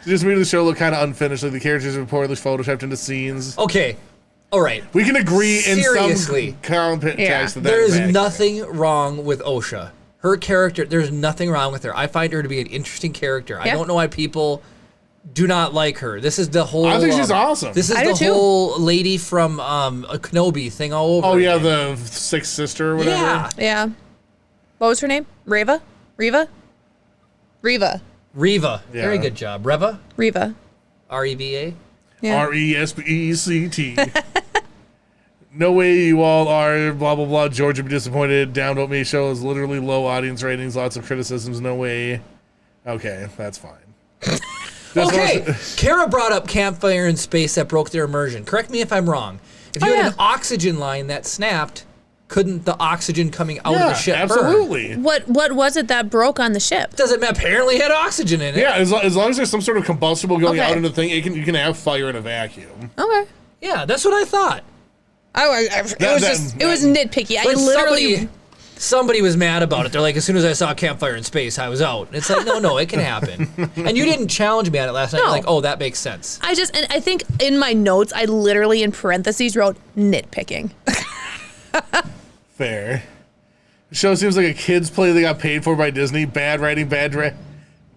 Just made the show look kind of unfinished, like the characters are reportedly photoshopped into scenes. Okay, all right. We can agree Seriously. in some context that There is accurate. nothing wrong with Osha. Her character, there's nothing wrong with her. I find her to be an interesting character. I don't know why people do not like her. This is the whole... I think she's awesome. This is the whole lady from a Kenobi thing all over. Oh, yeah, again. the sixth sister or whatever. Yeah. Yeah. What was her name? Reva? Riva? Reva. Yeah. Very good job. Reva? Riva. R-E-V-A? Yeah. R-E-S-P-E-C-T. No way you all are, blah, blah, blah. George would be disappointed. Down Vote Me show is literally low audience ratings, lots of criticisms, no way. Okay, that's fine. Okay, Kara brought up campfire in space that broke their immersion. Correct me if I'm wrong. If you had an oxygen line that snapped, couldn't the oxygen coming out of the ship absolutely. burn? What was it that broke on the ship? Doesn't matter. Apparently it had oxygen in it. Yeah, as long as there's some sort of combustible going out into the thing, you can have fire in a vacuum. Okay. Yeah, that's what I thought. It was nitpicky. I But literally... somebody was mad about it. They're like, as soon as I saw a campfire in space, I was out. It's like, no, it can happen. And you didn't challenge me on it last night. You're like, oh, that makes sense. and I think in my notes, I literally in parentheses wrote nitpicking. Fair. The show seems like a kid's play they got paid for by Disney. Bad writing,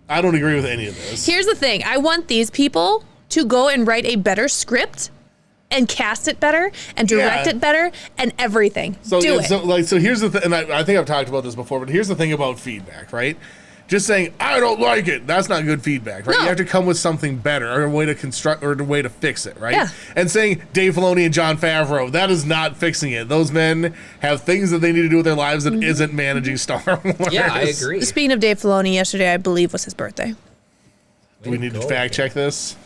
I don't agree with any of this. Here's the thing. I want these people to go and write a better script and cast it better and direct it better and everything. So Do it. So here's the thing, and I think I've talked about this before, but here's the thing about feedback, right? Just saying, I don't like it, that's not good feedback, right? No. You have to come with something better or a way to construct or a way to fix it, right? Yeah. And saying Dave Filoni and Jon Favreau, that is not fixing it. Those men have things that they need to do with their lives that isn't managing Star Wars. Yeah, I agree. Speaking of Dave Filoni, yesterday I believe was his birthday. Do we need to fact check this?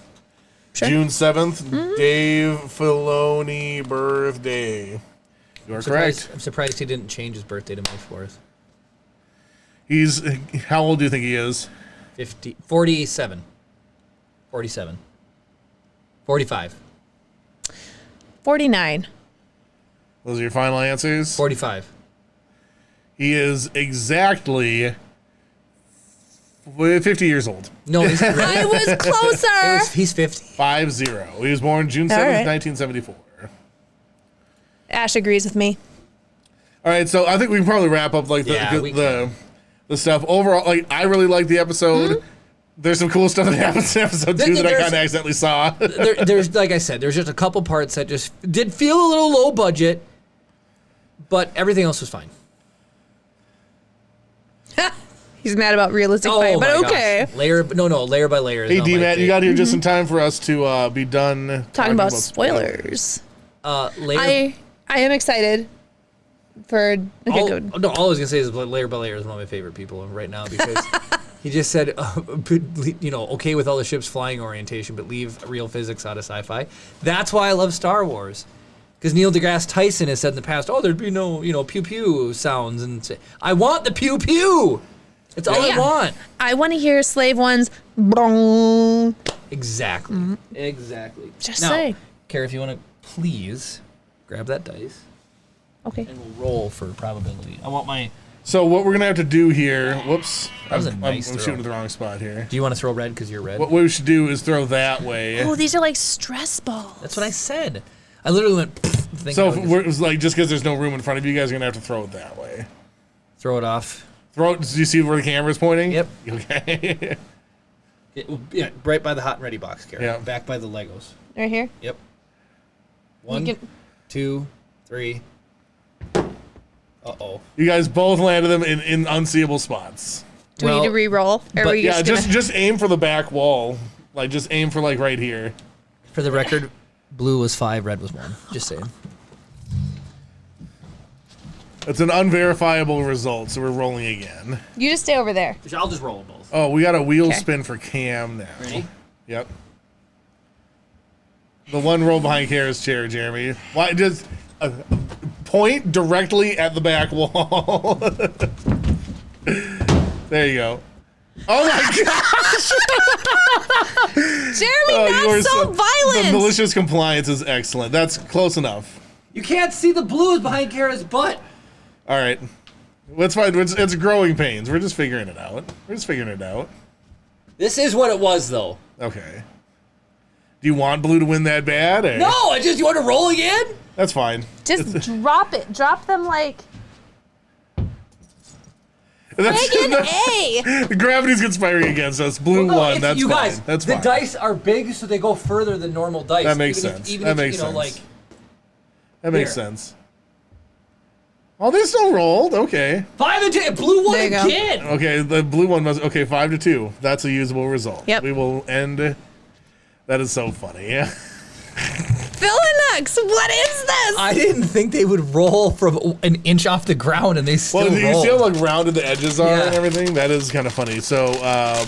Sure. June 7th, Dave Filoni birthday. You are correct. I'm surprised he didn't change his birthday to May 4th. He's, how old do you think he is? 47. 47. 45. 49. Those are your final answers? 45. He is exactly 50 years old. No, he's I was closer. he's 50. 50. He was born June 7th, right. 1974. Ash agrees with me. All right, so I think we can probably wrap up like the stuff. Overall, like I really liked the episode. There's some cool stuff that happens in episode 2 that I kind of accidentally saw. There's like I said, there's just a couple parts that just did feel a little low budget, but everything else was fine. He's mad about realistic fight, but okay. Gosh. Layer by layer. Hey, D-Matt, you got here just in time for us to be done Talking about spoilers. Layer. I am excited for... Okay, good. All I was going to say is Layer by Layer is one of my favorite people right now because he just said, okay with all the ships flying orientation, but leave real physics out of sci-fi. That's why I love Star Wars. Because Neil deGrasse Tyson has said in the past, there'd be no, pew-pew sounds. And I want the pew-pew! It's all I want. I want to hear slave ones. Brong. Exactly. Exactly. Just now, say. Kara, if you want to please grab that dice. Okay. And we'll roll for probability. I want my... So what we're going to have to do here... Whoops. That was a nice I'm throw. shooting to the wrong spot here. Do you want to throw red because you're red? What we should do is throw that way. Oh, these are like stress balls. That's what I said. I literally went... So it's like just because there's no room in front of you, guys are going to have to throw it that way. Throw it off. Do you see where the camera's pointing? Yep. Okay. Yeah, right by the hot and ready box, Kara. Yeah. Back by the Legos. Right here? Yep. 1, 2, 3. Uh-oh. You guys both landed them in unseeable spots. Do we need to re-roll? Or are we Yeah, just gonna... just aim for the back wall. Like, just aim for, like, right here. For the record, blue was 5, red was 1. Just saying. It's an unverifiable result, so we're rolling again. You just stay over there. I'll just roll both. Oh, we got a wheel spin for Cam now. Ready? Yep. The one roll behind Kara's chair, Jeremy. Why just point directly at the back wall. There you go. Oh my gosh! Jeremy, not so violent. The malicious compliance is excellent. That's close enough. You can't see the blues behind Kara's butt. All right. That's fine. It's growing pains. We're just figuring it out. This is what it was, though. Okay. Do you want blue to win that bad? Or? No, you want to roll again? That's fine. Just drop it. Drop them like... That's an A. The gravity's conspiring against us. Blue won. That's you fine. guys, That's the fine. dice are big, so they go further than normal dice. That makes sense. That makes sense. That makes sense. Oh, they still rolled. Okay. 5 and 2. Blue won There you go. again. Okay, the blue one must. Okay, 5-2. That's a usable result. Yep. We will end. That is so funny. Yeah. Philonux, what is this? I didn't think they would roll from an inch off the ground, and they still Well, rolled. you see how like rounded the edges are and everything? That is kind of funny. So,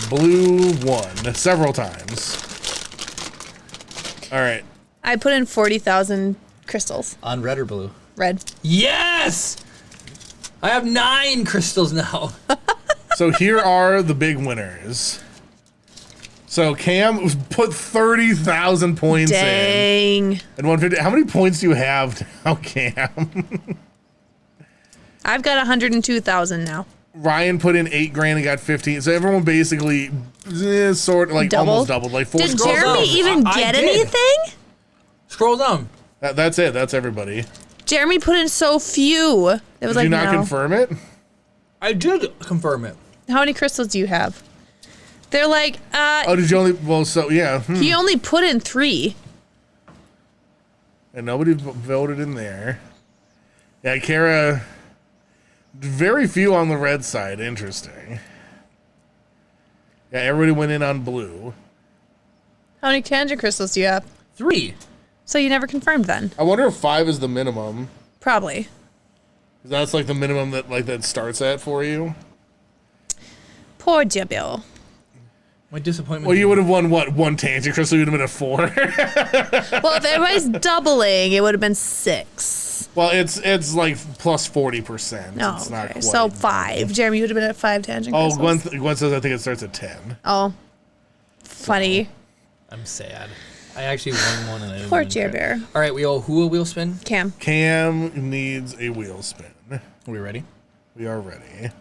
blue won several times. All right. I put in 40,000 crystals. On red or blue? Red. Yes! I have 9 crystals now. So here are the big winners. So Cam put 30,000 points in. Dang. And 150. How many points do you have now, Cam? I've got 102,000 now. Ryan put in $8,000 and got 15. So everyone basically sort of like almost doubled. Like 4 Did scrolls Jeremy down. even I get did. anything? Scroll down. That's it. That's everybody. Jeremy put in so few. It was Did like, you not no. confirm it? I did confirm it. How many crystals do you have? They're like, Oh, did you only? Well, so yeah. he only put in 3. And nobody voted in there. Yeah, Kara. Very few on the red side. Interesting. Yeah, everybody went in on blue. How many tangent crystals do you have? 3. So you never confirmed then? I wonder if 5 is the minimum. Probably. 'Cause that's like the minimum that starts at for you. Poor Jabil. My disappointment. Well, you would have won what? 1 tangent crystal. You'd have been a 4. Well, if everybody's doubling, it would have been 6. Well, it's like plus 40%. Oh, It's not okay. quite. So 5. Jeremy, you would have been at 5 tangent Oh, crystals. Gwen says I think it starts at 10. Oh, funny. I'm sad. I actually won one and I didn't Poor even Jer care. Bear. All right, who a wheel spin? Cam. Cam needs a wheel spin. Are we ready? We are ready.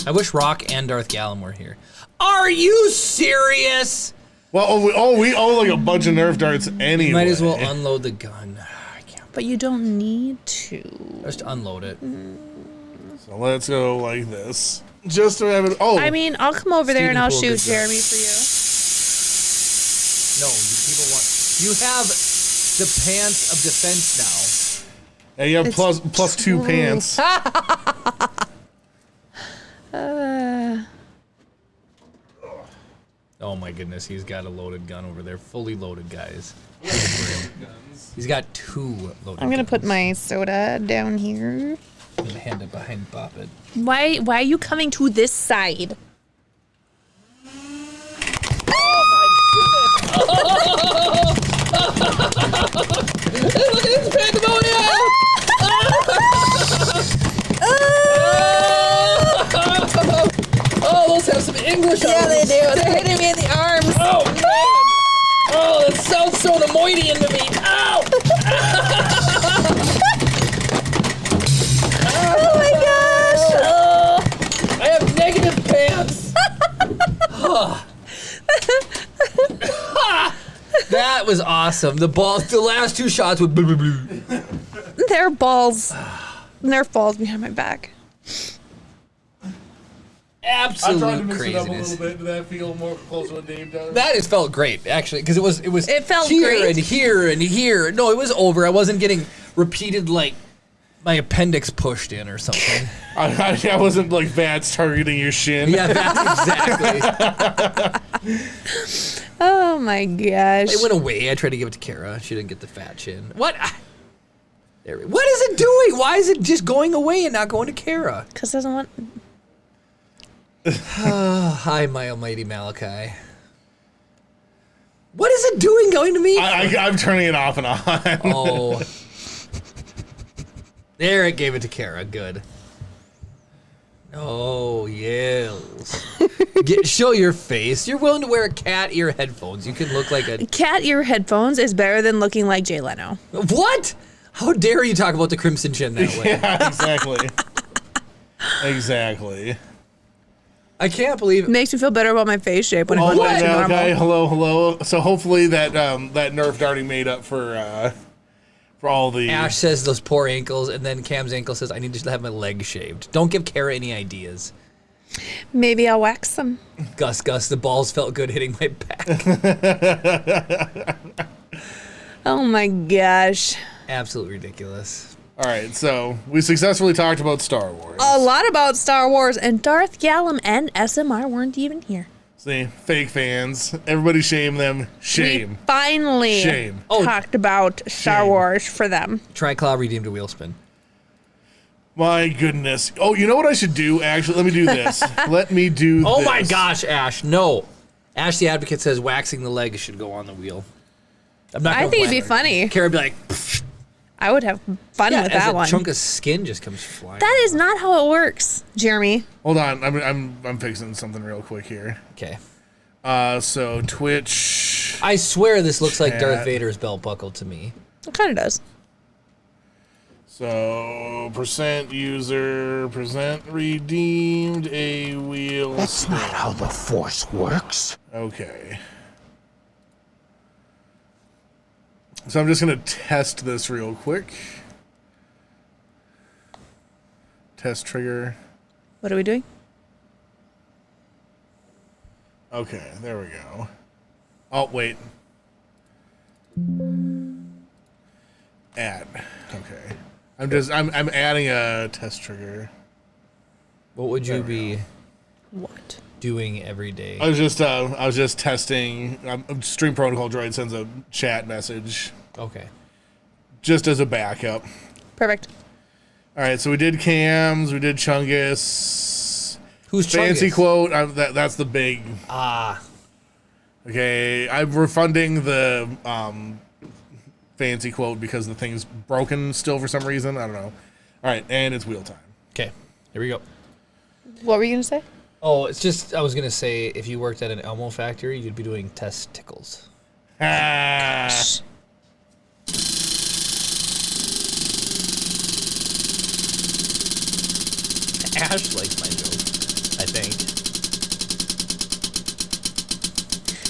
I wish Rock and Darth Gallum were here. Are you serious? Well, we owe like a bunch of Nerf darts anyway. Might as well unload the gun. I can't. But you don't need to. Just unload it. So let's go like this. Just to have it. Oh, I mean, I'll come over there and Stephen I'll Poole shoot did that. Jeremy for you. No, people want. You have the pants of defense now. and you have plus 2 pants. Oh my goodness, he's got a loaded gun over there, fully loaded, guys. He's got 2 loaded. I'm gonna guns. put my soda down here. I'm gonna hand it behind Boppet. Why are you coming to this side? Look at this pandemonium! Oh, those have some English on Yeah, them. they do. They're hitting me in the arms. Oh, man! Oh, that sounds so Nemoidian to me. Ow! Oh my gosh! Oh, I have negative pants. That was awesome. The last 2 shots with blue, blue, blue. They're balls. Nerf balls behind my back. I tried to Absolute mix it up a craziness. little bit. Did that feel more close to what Dave does? That has felt great, actually, because it felt here great. and here and here. No, it was over. I wasn't getting repeated like my appendix pushed in or something. I wasn't like bats targeting your shin. Yeah, that's exactly. Oh my gosh. It went away. I tried to give it to Kara. She didn't get the fat chin. What? What is it doing? Why is it just going away and not going to Kara? Because it doesn't want... Hi, my almighty Malachi. What is it doing going to me? I'm turning it off and on. Oh. There, it gave it to Kara. Good. Oh, yes. Show your face. You're willing to wear a cat ear headphones. You can look like a... Cat ear headphones is better than looking like Jay Leno. What? How dare you talk about the Crimson Chin that way? Yeah, exactly. Exactly. I can't believe it. Makes me feel better about my face shape when I go back to normal. Okay, hello. So hopefully that that nerf darting made up for all the... Ash says those poor ankles, and then Cam's ankle says, I need to have my leg shaved. Don't give Kara any ideas. Maybe I'll wax them. Gus, the balls felt good hitting my back. Oh my gosh. Absolutely ridiculous. All right, so we successfully talked about Star Wars. A lot about Star Wars, and Darth Gallum and SMR weren't even here. See, fake fans. Everybody shame them. Shame. We finally Shame. talked about Star Shame. Wars for them. Triclaw redeemed a wheel spin. My goodness. Oh, you know what I should do? Actually, let me do this. Let me do this. Oh my gosh, Ash, no. Ash the Advocate says waxing the leg should go on the wheel. I'm not I gonna think it'd be blame her. funny. Kara would be like, pfft. I would have fun with as that a one. chunk of skin just comes flying. That is not how it works, Jeremy. Hold on. I'm fixing something real quick here. Okay. So Twitch. I swear this looks like Darth Chat. Vader's belt buckle to me. It kind of does. So percent user percent redeemed a wheel. That's not how the Force works. Okay. So I'm just gonna test this real quick. Test trigger. What are we doing? Okay, there we go. Oh wait. Add. Okay. I'm adding a test trigger. What would you be What? doing every day? I was just testing. Stream Protocol Droid sends a chat message Okay. just as a backup. Perfect. All right, so we did Cams, we did Chungus. Who's Fancy Chungus? quote. That's the big. Ah. Okay, I'm refunding the fancy quote because the thing's broken still for some reason. I don't know. All right, and it's wheel time. Okay. Here we go. What were you going to say? Oh, it's just, I was going to say, if you worked at an Elmo factory, you'd be doing testicles. Ah. Shh. Ash likes my joke, I think.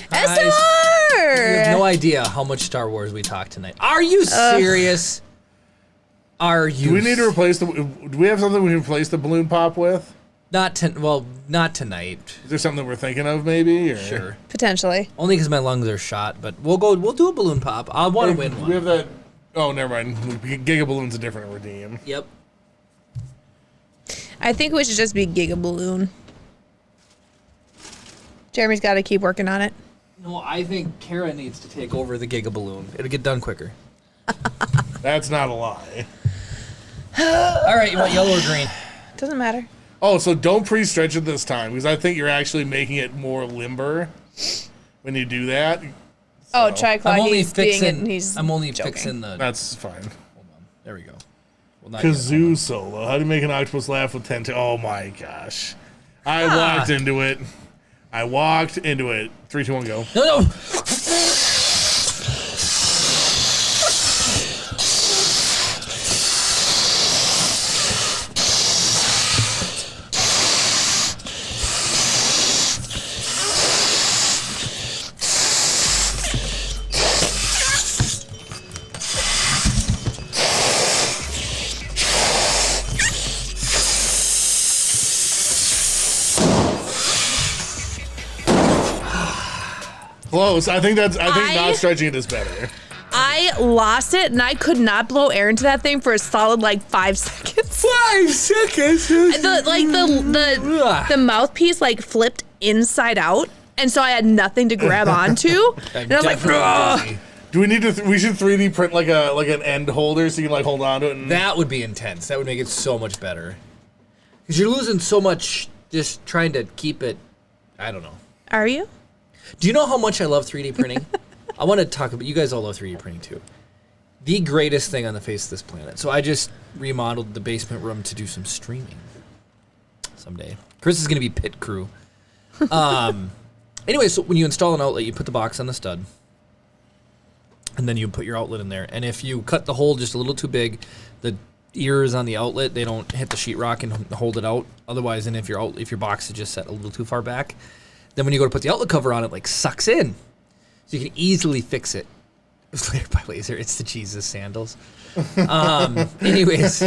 Guys, you SMR! have no idea how much Star Wars we talked tonight. Are you serious? Are you? Do we need to replace the? Do we have something we can replace the balloon pop with? Not tonight. Is there something that we're thinking of, maybe? Or? Sure. Potentially. Only because my lungs are shot, but we'll do a balloon pop. I want to win Do one. we have that? Oh, never mind. Giga Balloon's a different redeem. Yep. I think we should just be Giga Balloon. Jeremy's got to keep working on it. No, I think Kara needs to take over the Giga Balloon. It'll get done quicker. That's not a lie. All right, you want yellow or green? Doesn't matter. Oh, so don't pre-stretch it this time because I think you're actually making it more limber when you do that. Oh, Triclaw, I'm only he's being it fixing. and he's I'm only joking. fixing the. That's fine. Hold on. There we go. Well, not yet. Kazoo solo. How do you make an octopus laugh with 10 Oh my gosh. I walked into it. 3, 2, 1, go. No. Close. I think not I- stretching it is better. I lost it and I could not blow air into that thing for a solid like 5 seconds. 5 seconds. The mouthpiece like flipped inside out, and so I had nothing to grab onto. And I was like, "Ugh." Do we need to? We should 3D print like an end holder so you can like hold on to it. That would be intense. That would make it so much better. Because you're losing so much just trying to keep it. I don't know. Are you? Do you know how much I love 3D printing? I want to talk about. You guys all love 3D printing too. The greatest thing on the face of this planet. So I just remodeled the basement room to do some streaming someday. Chris is going to be pit crew. Anyway, so when you install an outlet, you put the box on the stud. And then you put your outlet in there. And if you cut the hole just a little too big, the ears on the outlet, they don't hit the sheetrock and hold it out. Otherwise, and if your box is just set a little too far back, then when you go to put the outlet cover on, it like sucks in. So you can easily fix it. It was layered by laser. It's the Jesus Sandals. Anyways,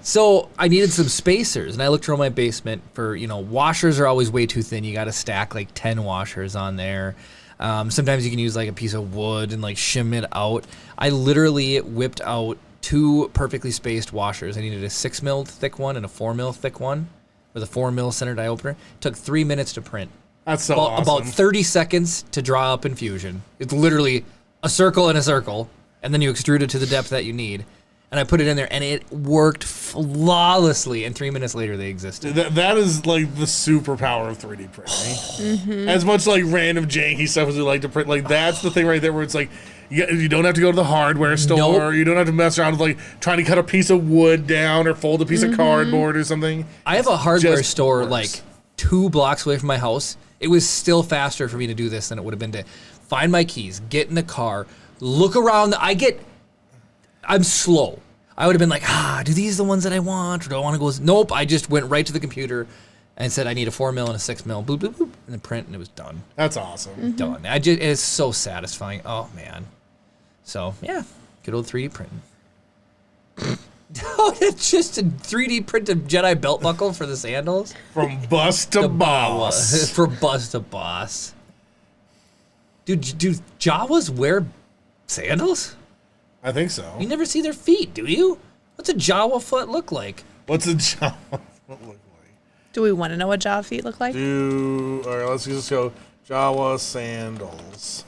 so I needed some spacers, and I looked around my basement for, washers are always way too thin. You got to stack like 10 washers on there. Sometimes you can use like a piece of wood and like shim it out. I literally whipped out 2 perfectly spaced washers. I needed a 6 mil thick one and a 4 mil thick one with a 4 mil center diameter. It took 3 minutes to print. That's so awesome. About 30 seconds to draw up infusion. It's literally a circle and a circle, and then you extrude it to the depth that you need. And I put it in there, and it worked flawlessly. And 3 minutes later, they existed. That is like the superpower of 3D printing. As much like random janky stuff as we like to print, like that's the thing right there where it's like you don't have to go to the hardware store. Nope. You don't have to mess around with like trying to cut a piece of wood down or fold a piece of cardboard or something. I have a hardware Just store works. like 2 blocks away from my house. It was still faster for me to do this than it would have been to find my keys, get in the car, look around. I'm slow. I would have been like, do these the ones that I want? Or do I want to go? Nope. I just went right to the computer and said, I need a 4 mil and a 6 mil. Boop, boop, boop. And then print, and it was done. That's awesome. Done. It's so satisfying. Oh, man. So, yeah. Good old 3D printing. Oh, it's just a 3D printed Jedi belt buckle for the sandals? From bus to boss. For bus to boss. Dude, do Jawas wear sandals? I think so. You never see their feet, do you? What's a Jawa foot look like? What's a Jawa look like? Do we want to know what Jawa feet look like? All right, let's just go Jawa Sandals.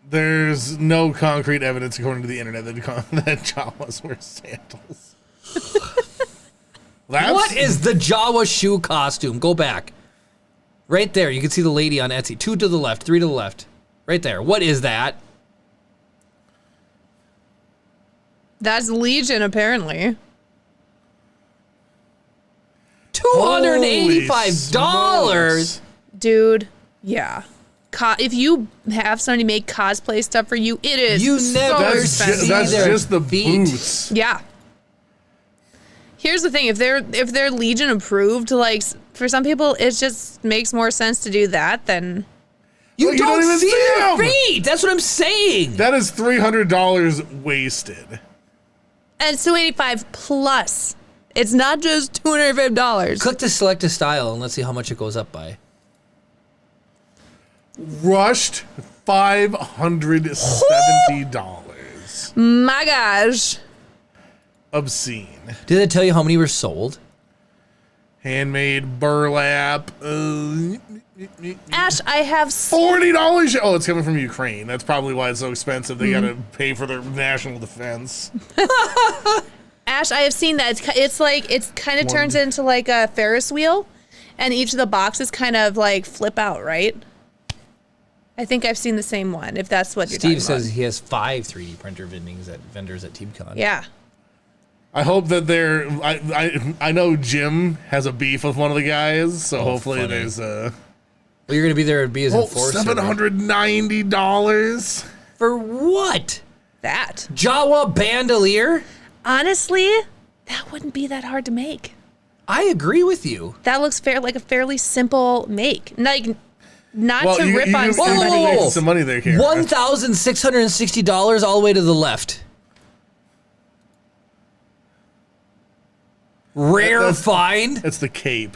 There's no concrete evidence, according to the internet, that Jawas wear sandals. What is the Jawa shoe costume? Go back. Right there. You can see the lady on Etsy. 2 to the left, 3 to the left. Right there. What is that? That's Legion, apparently. $285. Dude, yeah. If you have somebody make cosplay stuff for you, it is That's just the boots. Yeah. Here's the thing: if they're Legion approved, like for some people, it just makes more sense to do that than. You don't even see their them. feet. That's what I'm saying. That is $300 wasted. And it's $285 plus. It's not just $205. Click to select a style and let's see how much it goes up by. Rushed $570. My gosh. Obscene. Did it tell you how many were sold? Handmade burlap. Ash, I have $40. Oh, it's coming from Ukraine. That's probably why it's so expensive. They gotta pay for their national defense. Ash, I have seen that. It's like it kind of turns into like a Ferris wheel, and each of the boxes kind of like flip out, right? I think I've seen the same one. If that's what you're talking about. Steve says he has 5 3D printer vendors at TeamCon. Yeah. I hope that they're. I know Jim has a beef with one of the guys, so hopefully funny. there's a. Well, you're gonna be there to be his enforcer. $790. For what? That. Jawa bandolier? Honestly, that wouldn't be that hard to make. I agree with you. That looks like a fairly simple make. Like, not to rip on You somebody. can make some money there, Karen. $1,660 all the way to the left. Rare find? That's the cape.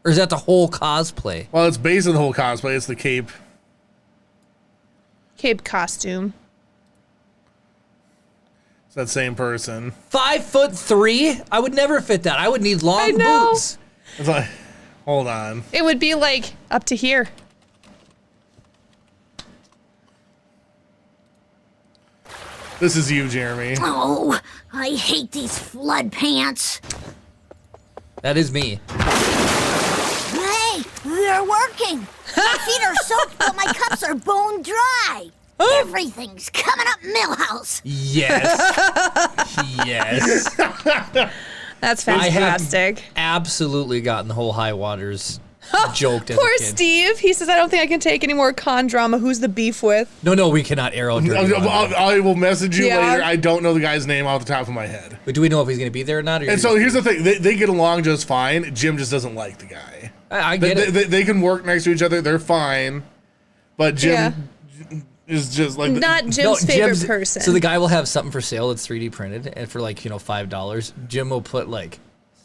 Or is that the whole cosplay? Well, it's based on the whole cosplay. It's the cape. Cape costume. It's that same person. 5'3"? I would never fit that. I would need long boots. It's like, Hold on. It would be like up to here. This is you, Jeremy. Oh, I hate these flood pants. That is me. Hey, they're working. My feet are soaked, but my cups are bone dry. Everything's coming up Millhouse. Yes. Yes. That's I have fantastic. absolutely gotten the whole high waters joked as Poor a kid. Steve. He says, I don't think I can take any more con drama. Who's the beef with? No, we cannot arrow dirty laundry. I will message you Yeah. later. I don't know the guy's name off the top of my head. But do we know if he's going to be there or not? Or And so here's the thing. They get along just fine. Jim just doesn't like the guy. I get it. They can work next to each other. They're fine. But Jim is just like... Not Jim's favorite person. So the guy will have something for sale that's 3D printed, and for like, $5. Jim will put like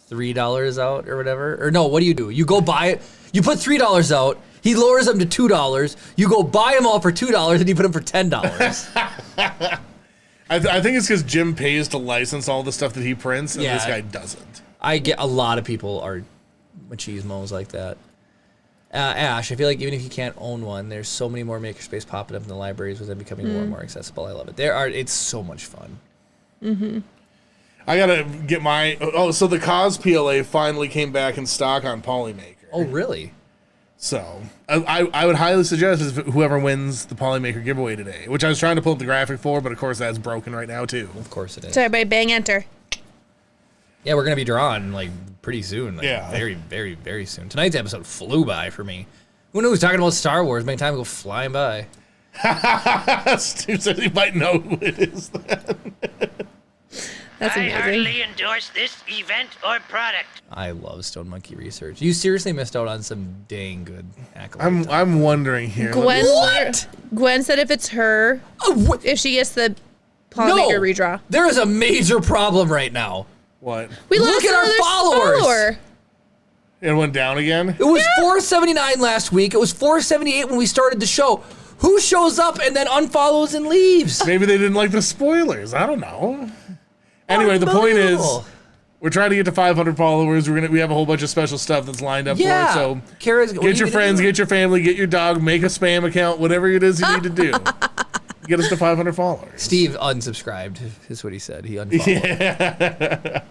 $3 out or whatever. Or no, what do? You go buy it. You put $3 out. He lowers them to $2. You go buy them all for $2, and you put them for $10. I think it's because Jim pays to license all the stuff that he prints, and this guy doesn't. I get a lot of people are machismos like that. Ash, I feel like even if you can't own one, there's so many more makerspace popping up in the libraries with them becoming more and more accessible. I love it. It's so much fun. Mm-hmm. I gotta get my... Oh, so the Cos PLA finally came back in stock on Polymaker. Oh, really? So, I would highly suggest is whoever wins the Polymaker giveaway today, which I was trying to pull up the graphic for, but of course that's broken right now too. Of course it is. So everybody bang enter. Yeah, we're going to be drawing like pretty soon. Like, Yeah. Very, very, very soon. Tonight's episode flew by for me. Who knows? Talking about Star Wars, many times go flying by. Steve says he might know who it is then. That's I amazing. heartily endorse this event or product. I love Stone Monkey Research. You seriously missed out on some dang good Acolyte. I'm wondering here. Gwen said if it's her, if she gets the Polymaker redraw. There is a major problem right now. What? We Look lost at our another followers. follower. It went down again? It was 479 last week. It was 478 when we started the show. Who shows up and then unfollows and leaves? Maybe they didn't like the spoilers. I don't know. Anyway, the point is, we're trying to get to 500 followers. We have a whole bunch of special stuff that's lined up for it. So get your friends, get your family, get your dog, make a spam account, whatever it is you need to do. Get us to 500 followers. Steve unsubscribed, is what he said. He unfollowed. Yeah.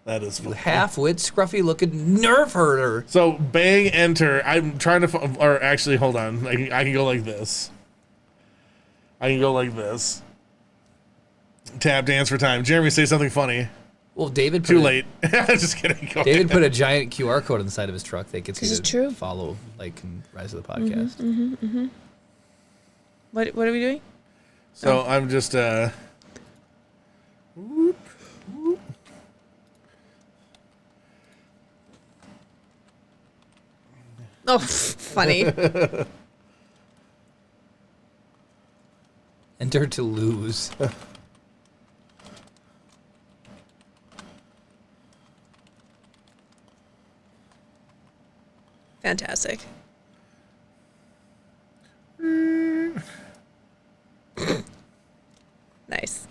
That is funny. Half-wit, scruffy-looking nerve herder. So bang enter. I'm trying to, or actually, hold on. I can go like this. I can go like this. Tap dance for time. Jeremy, say something funny. Well, David put Too late. Just kidding. Go David ahead. put a giant QR code on the side of his truck that gets you This to is true. follow, like, and rise to the podcast. What are we doing? So I'm just whoop, whoop. Oh, funny. Enter to lose. Fantastic. Nice.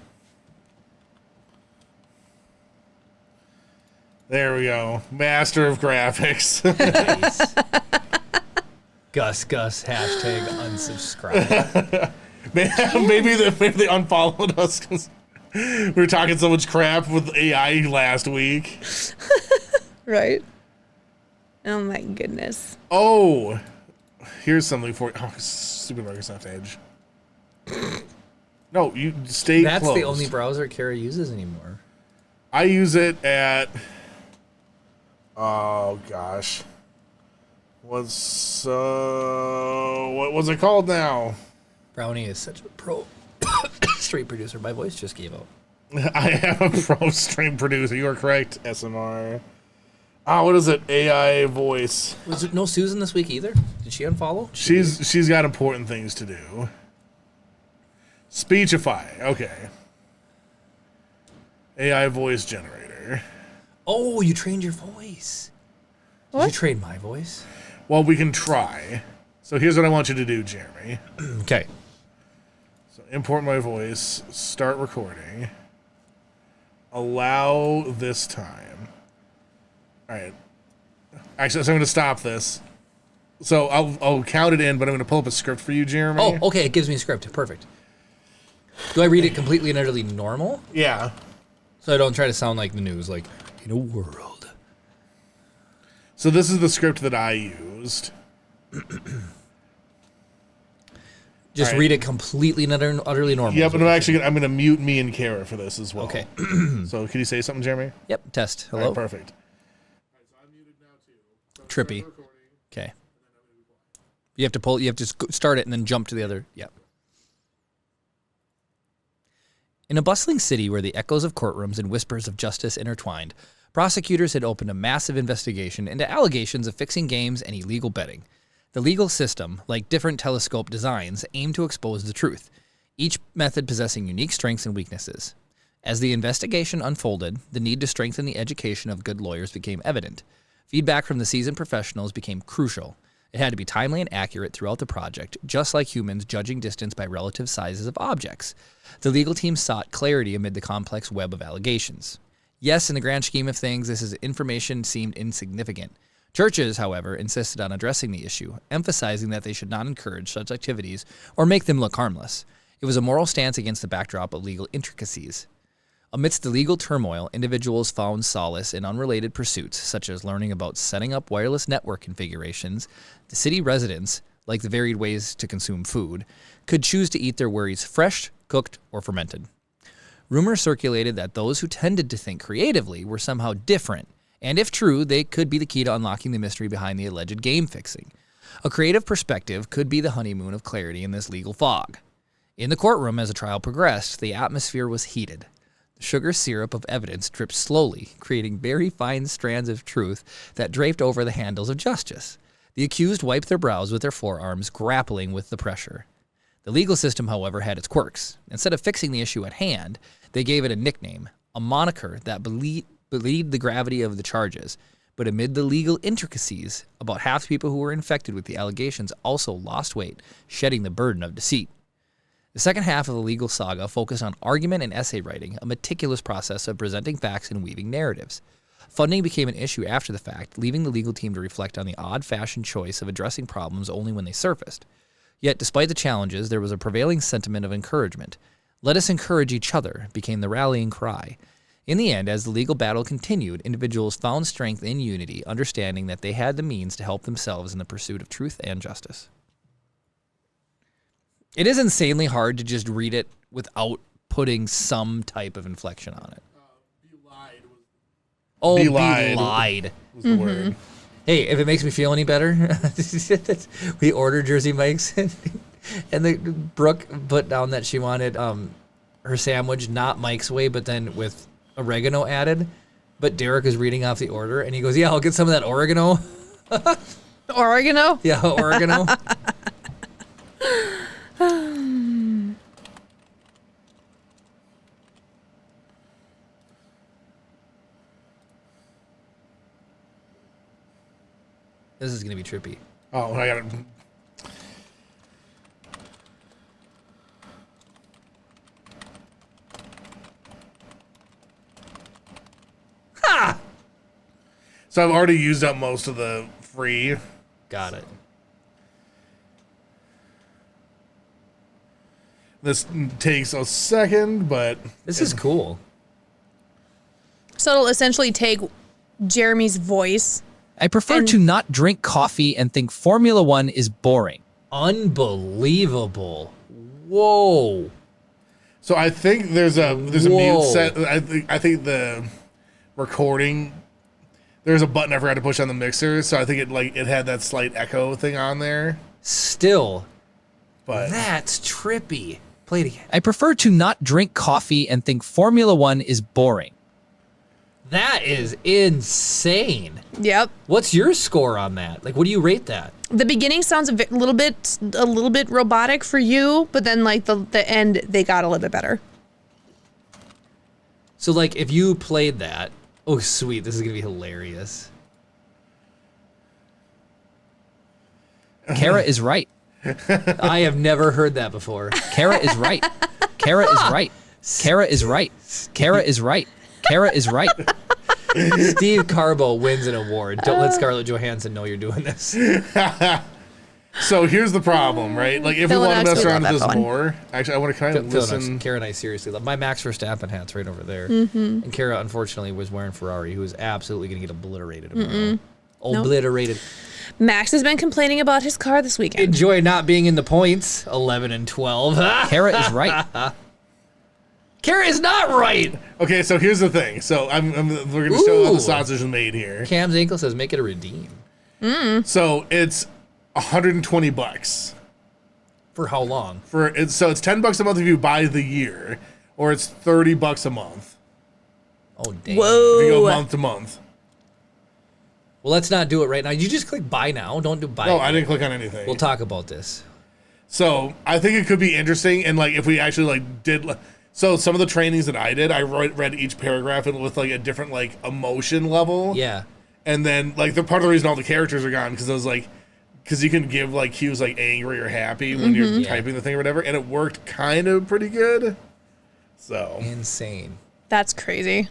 There we go. Master of graphics. Nice. Gus, hashtag unsubscribe. maybe they unfollowed us because we were talking so much crap with AI last week. Right? Oh my goodness. Oh, here's something for you. Oh, stupid Microsoft Edge. No, you stay That's closed. the only browser Kara uses anymore. I use it at... Oh, gosh. What was it called now? Brownie is such a pro straight producer. My voice just gave out. I am a pro stream producer. You are correct, SMR. What is it? AI voice. Was it no Susan this week either? Did she unfollow? She's got important things to do. Speechify. Okay. AI voice generator. Oh, you trained your voice. What? Did you train my voice? Well, we can try. So here's what I want you to do, Jeremy. Okay. So import my voice, start recording, allow this time. All right. Actually, so I'm going to stop this. So I'll count it in, but I'm going to pull up a script for you, Jeremy. Oh, okay. It gives me a script. Perfect. Do I read it completely and utterly normal? Yeah. So I don't try to sound like the news, like, in a world. So this is the script that I used. Just read it completely and utterly normal. Yep, and I'm going to mute me and Kara for this as well. Okay. So can you say something, Jeremy? Yep, test. Hello? All right, perfect. Trippy. Okay. You have to start it and then jump to the other. Yep. In a bustling city where the echoes of courtrooms and whispers of justice intertwined, prosecutors had opened a massive investigation into allegations of fixing games and illegal betting. The legal system, like different telescope designs, aimed to expose the truth, each method possessing unique strengths and weaknesses. As the investigation unfolded, the need to strengthen the education of good lawyers became evident. Feedback from the seasoned professionals became crucial. It had to be timely and accurate throughout the project, just like humans judging distance by relative sizes of objects. The legal team sought clarity amid the complex web of allegations. Yes, in the grand scheme of things, information seemed insignificant. Churches, however, insisted on addressing the issue, emphasizing that they should not encourage such activities or make them look harmless. It was a moral stance against the backdrop of legal intricacies. Amidst the legal turmoil, individuals found solace in unrelated pursuits, such as learning about setting up wireless network configurations. The city residents, like the varied ways to consume food, could choose to eat their worries fresh, cooked, or fermented. Rumors circulated that those who tended to think creatively were somehow different, and if true, they could be the key to unlocking the mystery behind the alleged game fixing. A creative perspective could be the honeymoon of clarity in this legal fog. In the courtroom, as the trial progressed, the atmosphere was heated. The sugar syrup of evidence dripped slowly, creating very fine strands of truth that draped over the handles of justice. The accused wiped their brows with their forearms, grappling with the pressure. The legal system, however, had its quirks. Instead of fixing the issue at hand, they gave it a nickname, a moniker that belied the gravity of the charges. But amid the legal intricacies, about half the people who were infected with the allegations also lost weight, shedding the burden of deceit. The second half of the legal saga focused on argument and essay writing, a meticulous process of presenting facts and weaving narratives. Funding became an issue after the fact, leaving the legal team to reflect on the odd-fashioned choice of addressing problems only when they surfaced. Yet, despite the challenges, there was a prevailing sentiment of encouragement. "Let us encourage each other" became the rallying cry. In the end, as the legal battle continued, individuals found strength in unity, understanding that they had the means to help themselves in the pursuit of truth and justice. It is insanely hard to just read it without putting some type of inflection on it. Be lied was the word. Hey, if it makes me feel any better, we ordered Jersey Mike's, and the Brooke put down that she wanted her sandwich not Mike's way, but then with oregano added. But Derek is reading off the order, and he goes, "Yeah, I'll get some of that oregano." Oregano? Yeah, oregano. This is going to be trippy. Oh, I got it. Ha! So I've already used up most of the free. Got it. This takes a second, but... This is cool. So it'll essentially take Jeremy's voice. I prefer to not drink coffee and think Formula One is boring. Unbelievable. Whoa. So I think there's a mute set. I think the recording, there's a button I forgot to push on the mixer, so I think it had that slight echo thing on there. Still, But that's trippy. Play it again. I prefer to not drink coffee and think Formula One is boring. That is insane. Yep. What's your score on that? Like, what do you rate that? The beginning sounds a little bit robotic for you, but then like the end, they got a little bit better. So, like, if you played that, oh, sweet, this is gonna be hilarious. Kara is right. I have never heard that before. Kara is right. Kara is right. Kara is right. Kara is right. Kara is right. Steve Carbo wins an award. Don't let Scarlett Johansson know you're doing this. So here's the problem, right? Like, if we want to mess around with this phone. more, actually, I want to kind of listen. Kara and I seriously love my Max Verstappen hat's right over there. And Kara, unfortunately, was wearing Ferrari, who is absolutely going to get obliterated tomorrow. Obliterated. Max has been complaining about his car this weekend. Enjoy not being in the points. 11 and 12. Kara is right. Kara is not right. Okay, so here's the thing. So we're going to show how the sausage is made here. Cam's ankle says make it a redeem. So it's $120 For how long? So it's $10 a month if you buy the year, or it's $30 a month Oh, dang. Whoa. if you go month to month. Well, let's not do it right now. You just click buy now. Don't do buy. No, now. I didn't click on anything. We'll talk about this. So I think it could be interesting, and like if we actually like did. So some of the trainings that I did, I read each paragraph and with like a different like emotion level. Yeah. And then like the part of the reason all the characters are gone because I was like, because you can give like cues like angry or happy when you're typing the thing or whatever, and it worked kind of pretty good. So Insane. That's crazy.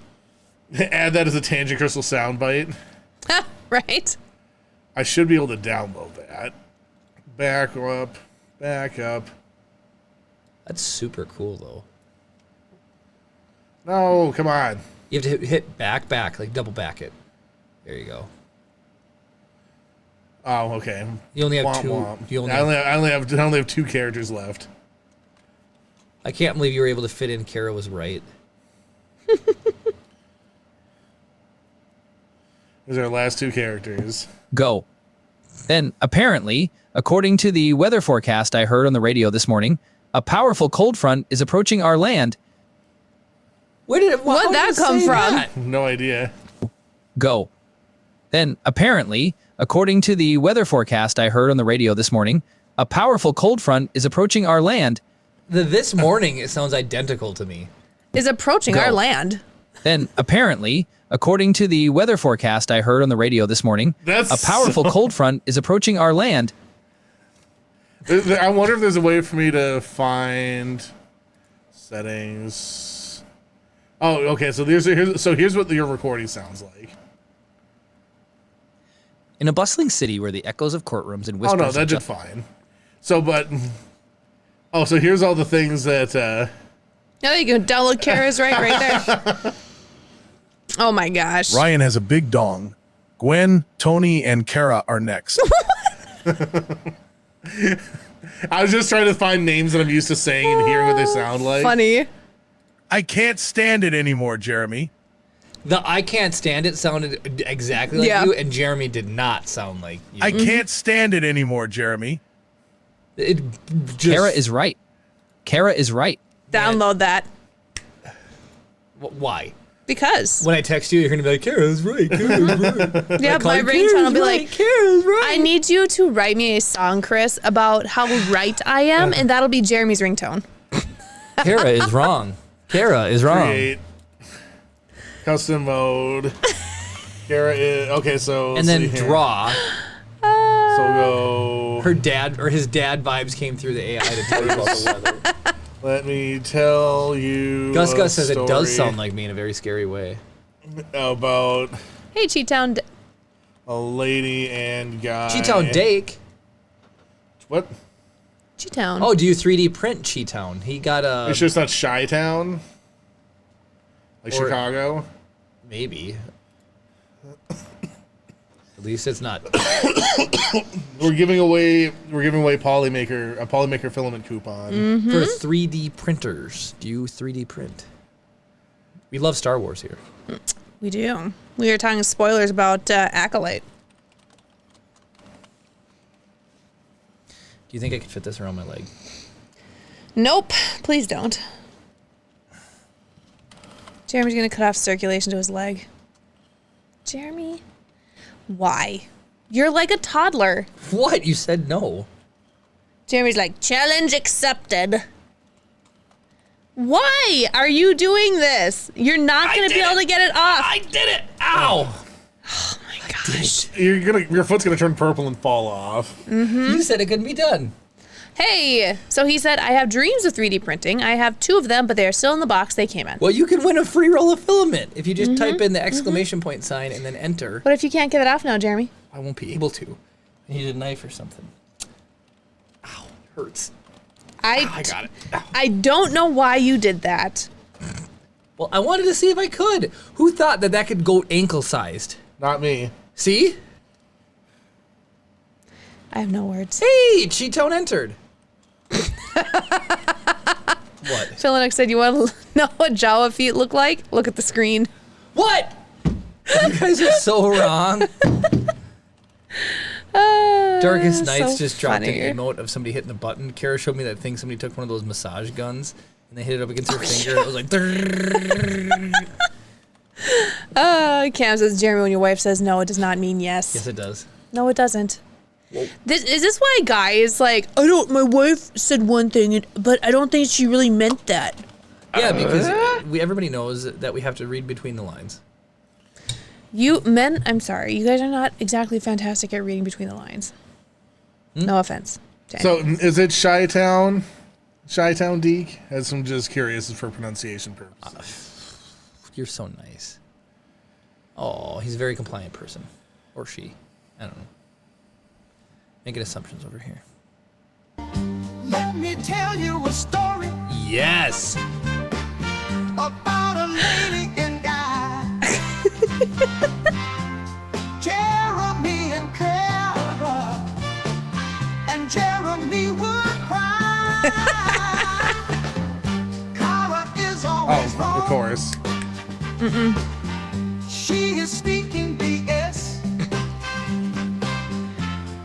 add that as a Tangent Crystal soundbite. Right? I should be able to download that. Back up. That's super cool, though. No, come on. You have to hit back, like double back it. There you go. Oh, okay. You only have Womp two. womp. You only I only have 2 characters left. I can't believe you were able to fit in. Kara was right. These are our last 2 characters. Go. Then, apparently, according to the weather forecast I heard on the radio this morning, a powerful cold front is approaching our land. Where'd that come from? No idea. Go. Then, apparently, according to the weather forecast I heard on the radio this morning, a powerful cold front is approaching our land. This morning, it sounds identical to me. Is approaching Go. our land. Then, apparently, according to the weather forecast I heard on the radio this morning, a powerful cold front is approaching our land. I wonder if there's a way for me to find settings. Oh, okay. So here's what your recording sounds like. In a bustling city where the echoes of courtrooms and whispers. Oh no, that did fine. So here's all the things that. Now you can download Kara's right there. Oh my gosh. Ryan has a big dong. Gwen, Tony, and Kara are next. I was just trying to find names that I'm used to saying and hearing what they sound like. Funny. I can't stand it anymore, Jeremy. The I can't stand it sounded exactly like you, and Jeremy did not sound like you. I can't stand it anymore, Jeremy. Kara is right. Kara is right. Download that. Why? Because. When I text you, you're going to be like, Kara's right. Kara's right. Yeah, my ringtone will be like, Kara's right. I need you to write me a song, Chris, about how right I am, and that'll be Jeremy's ringtone. Kara is wrong. Kara is wrong. Create. Custom mode. Kara is okay. So and then draw. So go. Her dad or his dad vibes came through the AI to tell you about the weather. Let me tell you. Gus says it does sound like me in a very scary way. About. Hey, Cheetown. A lady and guy. Cheetown Diic. What? Cheetown. Oh, do you 3D print Cheetown? He got a. It's just not Chi-Town. Like Or- Chicago. Maybe. At least it's not. We're giving away a Polymaker filament coupon. For 3D printers. Do you 3D print? We love Star Wars here. We do. We are talking spoilers about Acolyte. Do you think I could fit this around my leg? Nope. Please don't. Jeremy's going to cut off circulation to his leg. Jeremy? Why? You're like a toddler. What? You said no. Jeremy's like, challenge accepted. Why are you doing this? You're not going to be able to get it off. I did it! Ow! Oh my gosh. Your foot's gonna turn purple and fall off. You said it couldn't be done. Hey, so he said, I have dreams of 3D printing. I have 2 of them, but they are still in the box they came in. Well, you can win a free roll of filament if you just type in the exclamation point sign and then enter. What if you can't get it off now, Jeremy? I won't be able to. I need a knife or something. Ow, it hurts. I got it. Ow. I don't know why you did that. Well, I wanted to see if I could. Who thought that could go ankle-sized? Not me. See? I have no words. Hey, Cheatone entered. What? Philip said, you want to know what Jawa feet look like? Look at the screen. What? You guys are so wrong. Darkest Nights so just dropped funny. an emote of somebody hitting a button. Kara showed me that thing. Somebody took one of those massage guns and they hit it up against her finger. It was like... Cam says, Jeremy, when your wife says no, it does not mean yes. Yes, it does. No, it doesn't. Is this why guys like, my wife said one thing, but I don't think she really meant that. Yeah, because everybody knows that we have to read between the lines. Men, I'm sorry, you guys are not exactly fantastic at reading between the lines. No offense. So is it Chi-Town? Chi-Town Diic? As I'm just curious for pronunciation purposes. You're so nice. Oh, he's a very compliant person. Or she. I don't know. Making assumptions over here. Let me tell you a story. Yes. About a lady and guy. Jeremy and Clara. And Jeremy would cry. Clara is always wrong. Of course. She is speaking BS.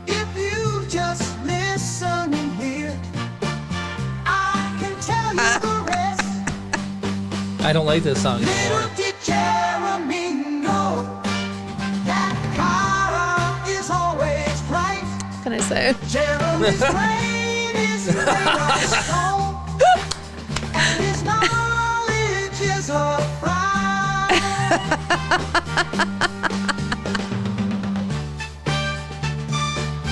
If you just listen and hear, I can tell you the rest. I don't like this song anymore. Little did Jeremy know that Clara is always right. What can I say? Jeremy's brain is made of stone, and his knowledge is a pride.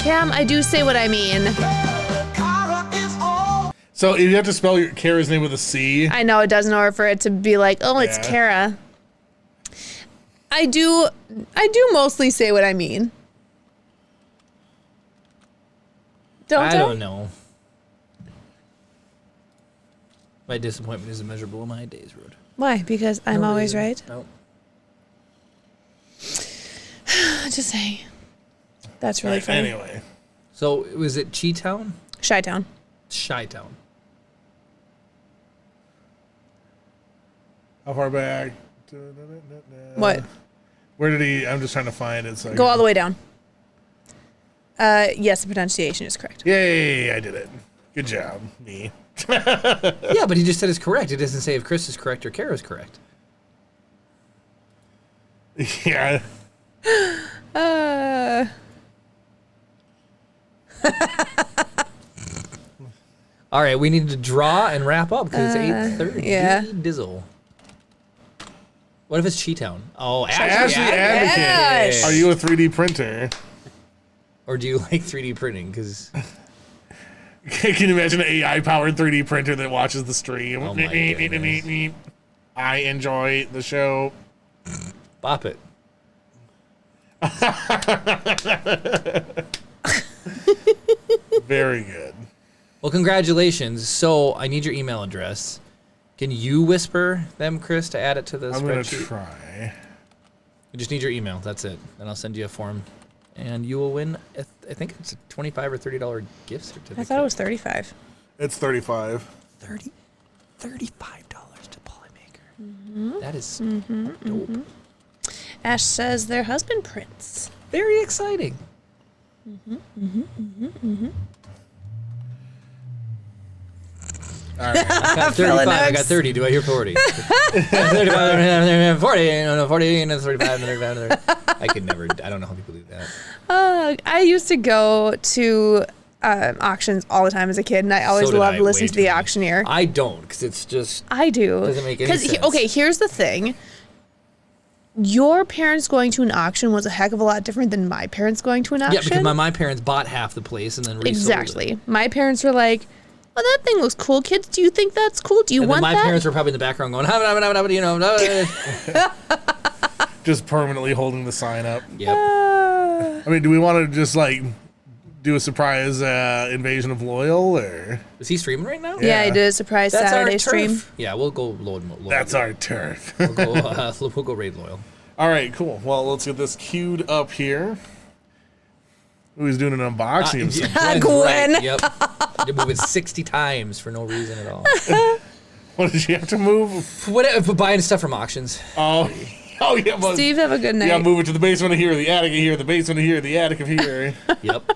Cam, I do say what I mean. So if you have to spell your Kara's name with a C. I know it does in order for it to be like, oh, it's Yeah. Kara. I do mostly say what I mean. I don't know. My disappointment is immeasurable in my days, Road. Why? Because I'm No, it always isn't. right? No. Just saying. That's really funny. Anyway. So was it Chi-Town? Chi-Town. Chi-Town. How far back? What? Where did he? I'm just trying to find it. So Go all the way down. Yes, the pronunciation is correct. Yay, I did it. Good job, me. Yeah, but he just said it's correct. It doesn't say if Chris is correct or Kara's correct. Yeah. All right, we need to draw and wrap up because it's 8:30. yeah. Dizzle. What if it's Chi-Town? Oh, Ashley Advocate. Are you a 3D printer? Or do you like 3D printing? Because can you imagine an AI-powered 3D printer that watches the stream? Oh my goodness. I enjoy the show. Bop it. Very good. Well, congratulations. So I need your email address. Can you whisper them, Chris, to add it to the I'm going spreadsheet? to try. I just need your email. That's it. Then I'll send you a form. And you will win, I think it's a $25 or $30 gift certificate. I thought it was 35. It's 35. $35 to Polymaker. Mm-hmm. That is dope. Ash says their husband prints. Very exciting. All right. I got 35. I got 30. Do I hear 40? 35, 40, no, 40, and then 35, and 35. I could never. I don't know how people do that. I used to go to auctions all the time as a kid, and I always So did loved I, listening way to too the many. auctioneer. I don't, because it's just. I do. Doesn't make any sense. Okay, here's the thing. your parents going to an auction was a heck of a lot different than my parents going to an auction. Yeah, because my parents bought half the place and then resold Exactly. it. My parents were like, well, that thing looks cool, kids. Do you think that's cool? Do you And want then that? my parents were probably in the background going, you know. Just permanently holding the sign up. Yep. I mean, do we want to just like do a surprise invasion of Loyal, or Is he streaming right now? Yeah, I did a surprise That's Saturday our stream. turf. Yeah, we'll go load. that's our turf? We'll go raid Loyal. All right, cool. Well, let's get this queued up here. Who's doing an unboxing of something? Gwen. Right, yep. You move it 60 times for no reason at all. What did you have to move? What buying stuff from auctions? Oh yeah. Well, Steve, have a good night. yeah, move it to the basement of here, the attic of here, the basement of here, the attic of here. Yep.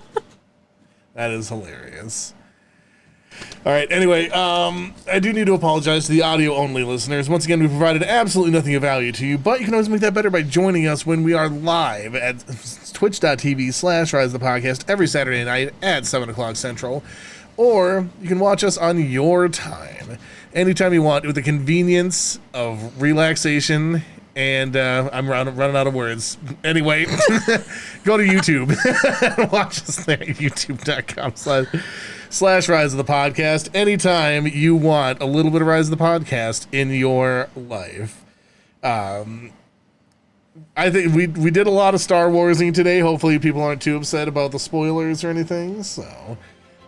That is hilarious. All right. Anyway, I do need to apologize to the audio-only listeners. Once again, we provided absolutely nothing of value to you, but you can always make that better by joining us when we are live at twitch.tv/RiseThePodcast every Saturday night at 7 o'clock Central. Or you can watch us on your time, anytime you want, with the convenience of relaxation. And I'm running out of words. Anyway, go to YouTube and watch us there at youtube.com/Rise of the Podcast anytime you want a little bit of Rise of the Podcast in your life. I think we did a lot of Star Warsing today. Hopefully people aren't too upset about the spoilers or anything. So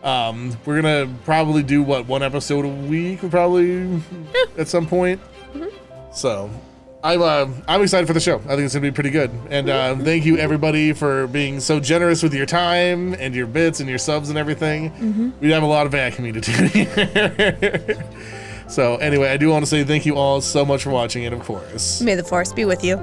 we're going to probably do, one episode a week? Probably at some point. So I'm excited for the show. I think it's going to be pretty good. And thank you, everybody, for being so generous with your time and your bits and your subs and everything. We have a lot of vacuuming to do here. So anyway, I do want to say thank you all so much for watching, and of course, May the force be with you.